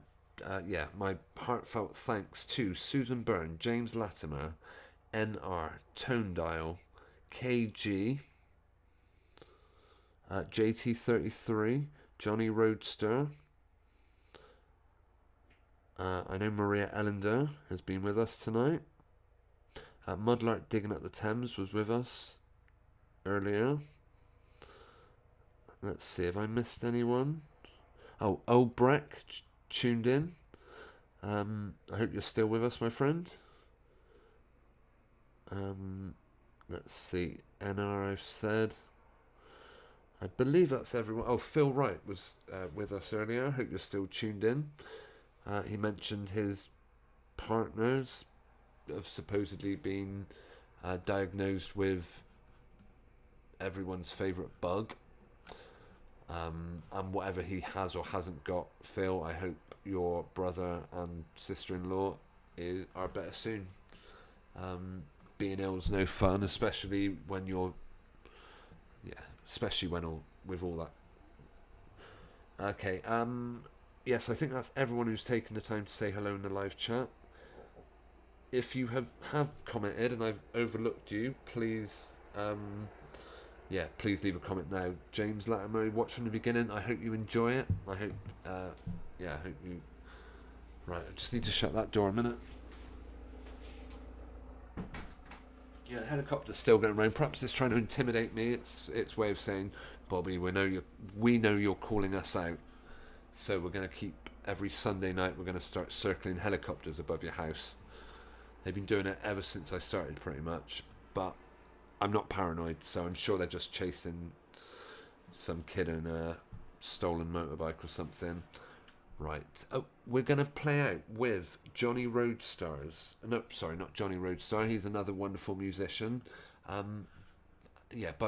Speaker 1: heartfelt thanks to Susan Byrne, James Latimer, NR, Tone Dial, KG, JT33, Johnny Roadster. I know Maria Ellender has been with us tonight. Mudlark Digging at the Thames was with us earlier. Let's see, have I missed anyone? Oh, Old Breck tuned in. I hope you're still with us, my friend. Let's see, NR I've said. I believe that's everyone. Oh, Phil Wright was with us earlier. I hope you're still tuned in. He mentioned his partners have supposedly been diagnosed with everyone's favourite bug. And whatever he has or hasn't got, Phil, I hope your brother and sister-in-law are better soon. Being ill is no fun, especially when you're, with all that. Okay, yes, I think that's everyone who's taken the time to say hello in the live chat. If you have commented and I've overlooked you, please, please leave a comment now. James Latimer, watch from the beginning. I hope you enjoy it. I hope, I hope you. Right, I just need to shut that door a minute. Yeah, the helicopter's still going around. Perhaps it's trying to intimidate me. It's its way of saying, Bobby, we know you're calling us out. So we're going to keep every Sunday night. We're going to start circling helicopters above your house. They've been doing it ever since I started, pretty much. But I'm not paranoid, so I'm sure they're just chasing some kid in a stolen motorbike or something. Right. Oh, we're going to play out with Johnny Roadstars. No, sorry, not Johnny Roadstar. He's another wonderful musician. By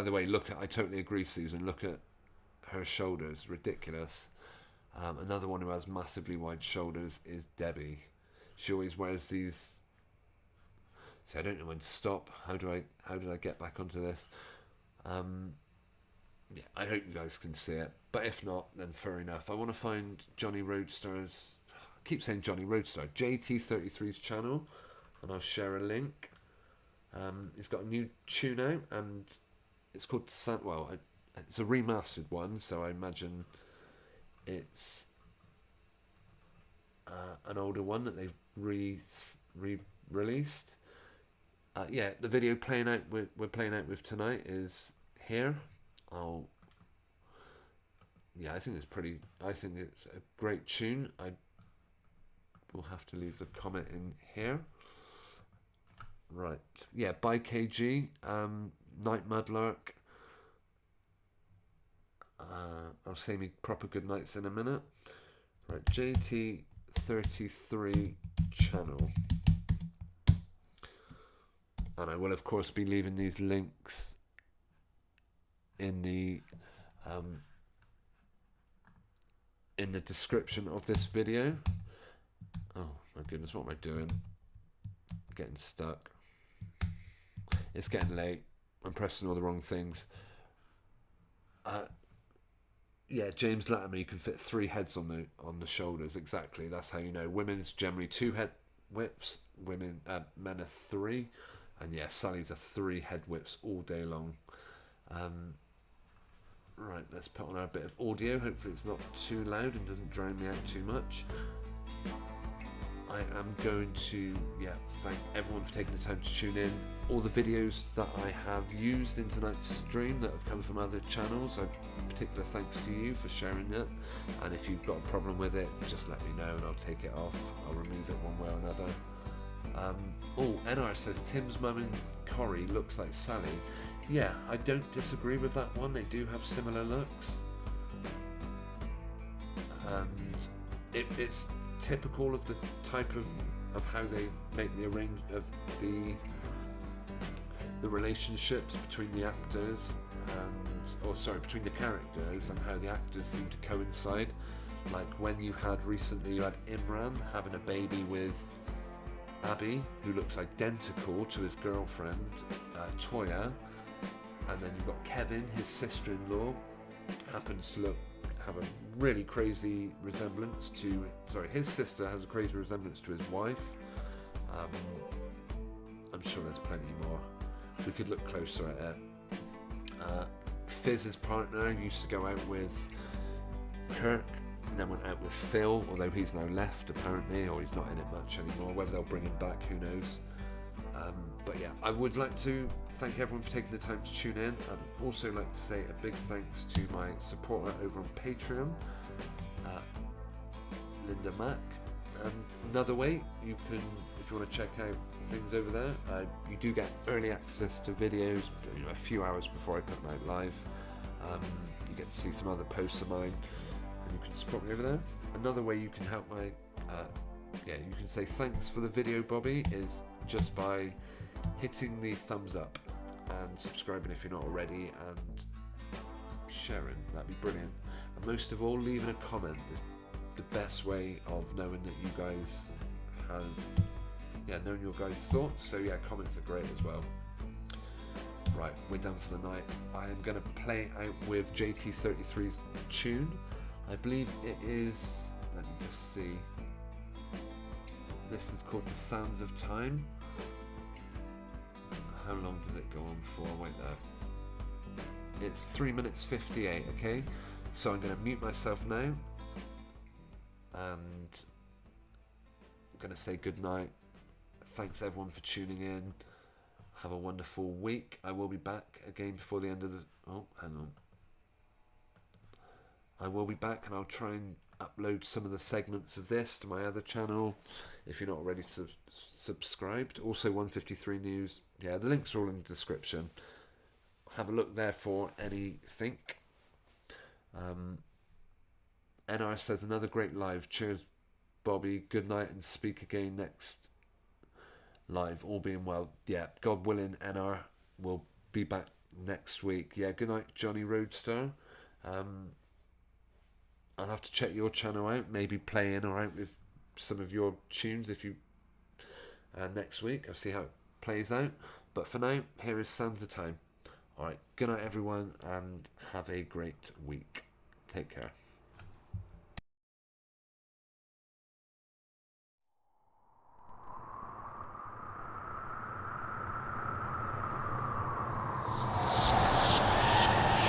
Speaker 1: the way, I totally agree, Susan. Look at her shoulders. Ridiculous. Another one who has massively wide shoulders is Debbie. She always wears these... See, I don't know when to stop. How did I get back onto this? I hope you guys can see it. But if not, then fair enough. I want to find Johnny Roadstar's... I keep saying Johnny Roadstar. JT33's channel. And I'll share a link. He's got a new tune out. And it's called... it's a remastered one. So I imagine it's an older one that they've re-released. The video we're playing out with tonight is here. I think it's a great tune. I will have to leave the comment in here. Right. Yeah, by KG, Night Mudlark. I'll say me proper good nights in a minute. Right, JT33 channel. And I will, of course, be leaving these links in the description of this video. Oh my goodness, what am I doing? I'm getting stuck. It's getting late. I'm pressing all the wrong things. James Latimer, you can fit 3 heads on the shoulders. Exactly. That's how you know. Women's generally 2 head whips. Men are 3. And yeah, Sally's are 3 head whips all day long. Right, let's put on our bit of audio. Hopefully it's not too loud and doesn't drown me out too much. I am going to thank everyone for taking the time to tune in. All the videos that I have used in tonight's stream that have come from other channels, particular thanks to you for sharing it. And if you've got a problem with it, just let me know and I'll take it off. I'll remove it one way or another. NR says Tim's mum in Corrie looks like Sally. Yeah, I don't disagree with that one. They do have similar looks. And it's typical of the type of how they make the the relationships between the actors between the characters and how the actors seem to coincide. Like when you had Imran having a baby with Abby, who looks identical to his girlfriend Toya, and then you've got Kevin, his sister-in-law, happens to have a really crazy resemblance to... his sister has a crazy resemblance to his wife. I'm sure there's plenty more. We could look closer at it. Fizz's partner used to go out with Kirk, and then went out with Phil, although he's now left apparently, or he's not in it much anymore. Whether they'll bring him back, who knows. But yeah, I would like to thank everyone for taking the time to tune in. I'd also like to say a big thanks to my supporter over on Patreon, Linda Mack. And another way you can, if you want to check out things over there, you do get early access to videos a few hours before I put them out live. You get to see some other posts of mine, and you can support me over there. Another way you can help you can say thanks for the video, Bobby, is just by hitting the thumbs up and subscribing if you're not already, and sharing. That'd be brilliant. And most of all, leaving a comment is the best way of knowing that you guys have, known your guys' thoughts. So yeah, comments are great as well. Right, we're done for the night. I am going to play out with JT33's tune. I believe it is, let me just see. This is called The Sands of Time. How long does it go on for? Wait there. It's 3 minutes 58, okay? So I'm going to mute myself now. And I'm going to say good night. Thanks everyone for tuning in. Have a wonderful week. I will be back again before the end of the... Oh, hang on. I will be back and I'll try and upload some of the segments of this to my other channel if you're not already subscribed. Also 153 News. Yeah, the links are all in the description. Have a look there for anything. NR says another great live. Cheers, Bobby. Good night and speak again next live, all being well. Yeah, God willing, NR will be back next week. Yeah, good night, Johnny Roadster. I'll have to check your channel out, maybe play in or out with some of your tunes if you next week. I'll see how it plays out. But for now, here is Sands of Time. Alright, good night everyone and have a great week. Take care.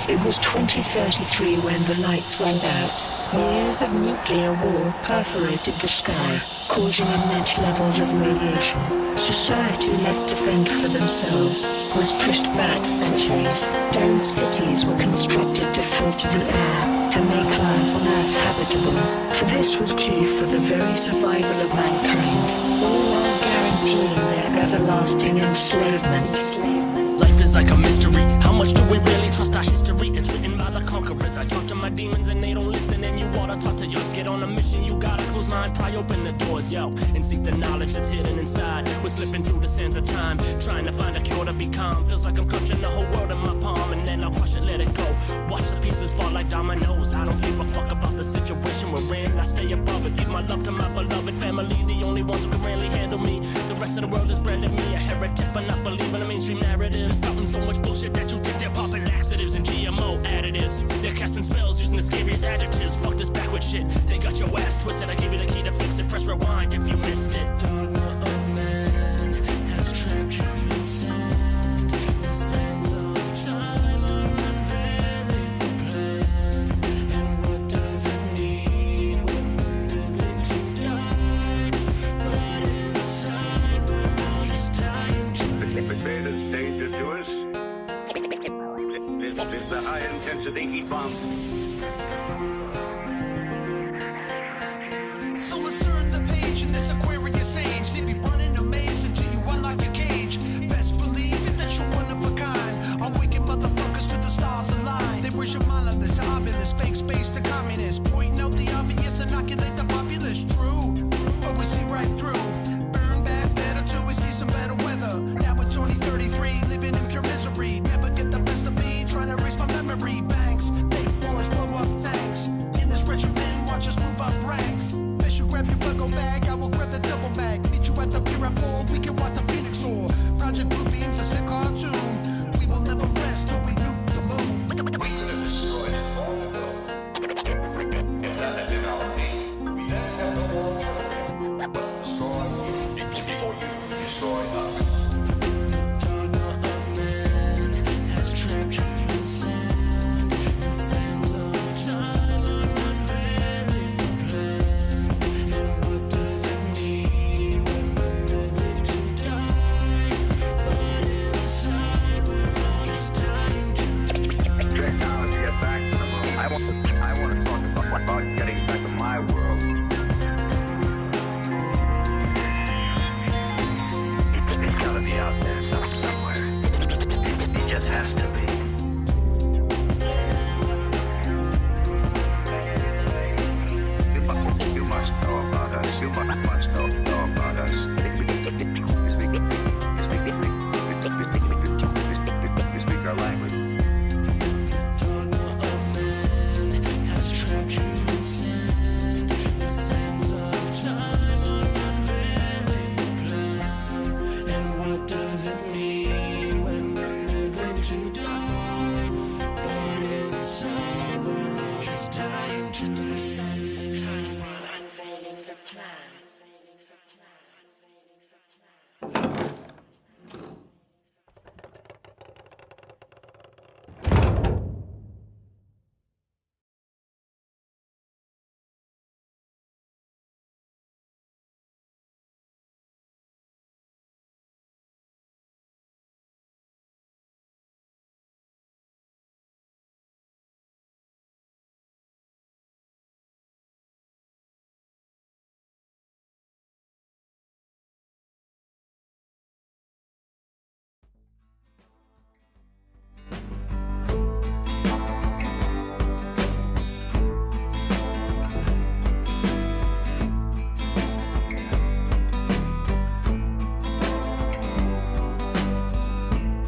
Speaker 14: It was 2033 when the lights went out. Years of nuclear war perforated the sky, causing immense levels of radiation. Society left to fend for themselves was pushed back centuries. Domed cities were constructed to filter the air, to make life on Earth habitable. For this was key for the very survival of mankind, all while guaranteeing their everlasting enslavement.
Speaker 15: Life is like a mystery. How much do we really trust our history? It's written by the conquerors. I talk to my demons and they don't listen, and you oughta talk to yours. Get on a mission, you gotta close line, pry open the doors, yo, and seek the knowledge that's hidden inside. We're slipping through the sands of time, trying to find a cure to be calm. Feels like I'm clutching the whole world in my palm, and then I'll crush it, let it go. Watch the pieces fall like dominoes. I don't give a fuck about the situation we're in. I stay above it, give my love to my beloved family, the only ones who can really handle me. The rest of the world has branded me a heretic for not believing the mainstream narrative. Spouting so much bullshit that you think they're popping laxatives and GMO additives. They're casting spells using the scariest adjectives. Fuck this backward shit. They got your ass twisted. I gave you the key to fix it. Press rewind if you missed it. Dogma of man has trapped you in sand. The sands of time are unveiling plan. And what does it mean when we're living to die? But inside we're all just dying to
Speaker 16: If there's danger to us, this is the high-intensity heat bomb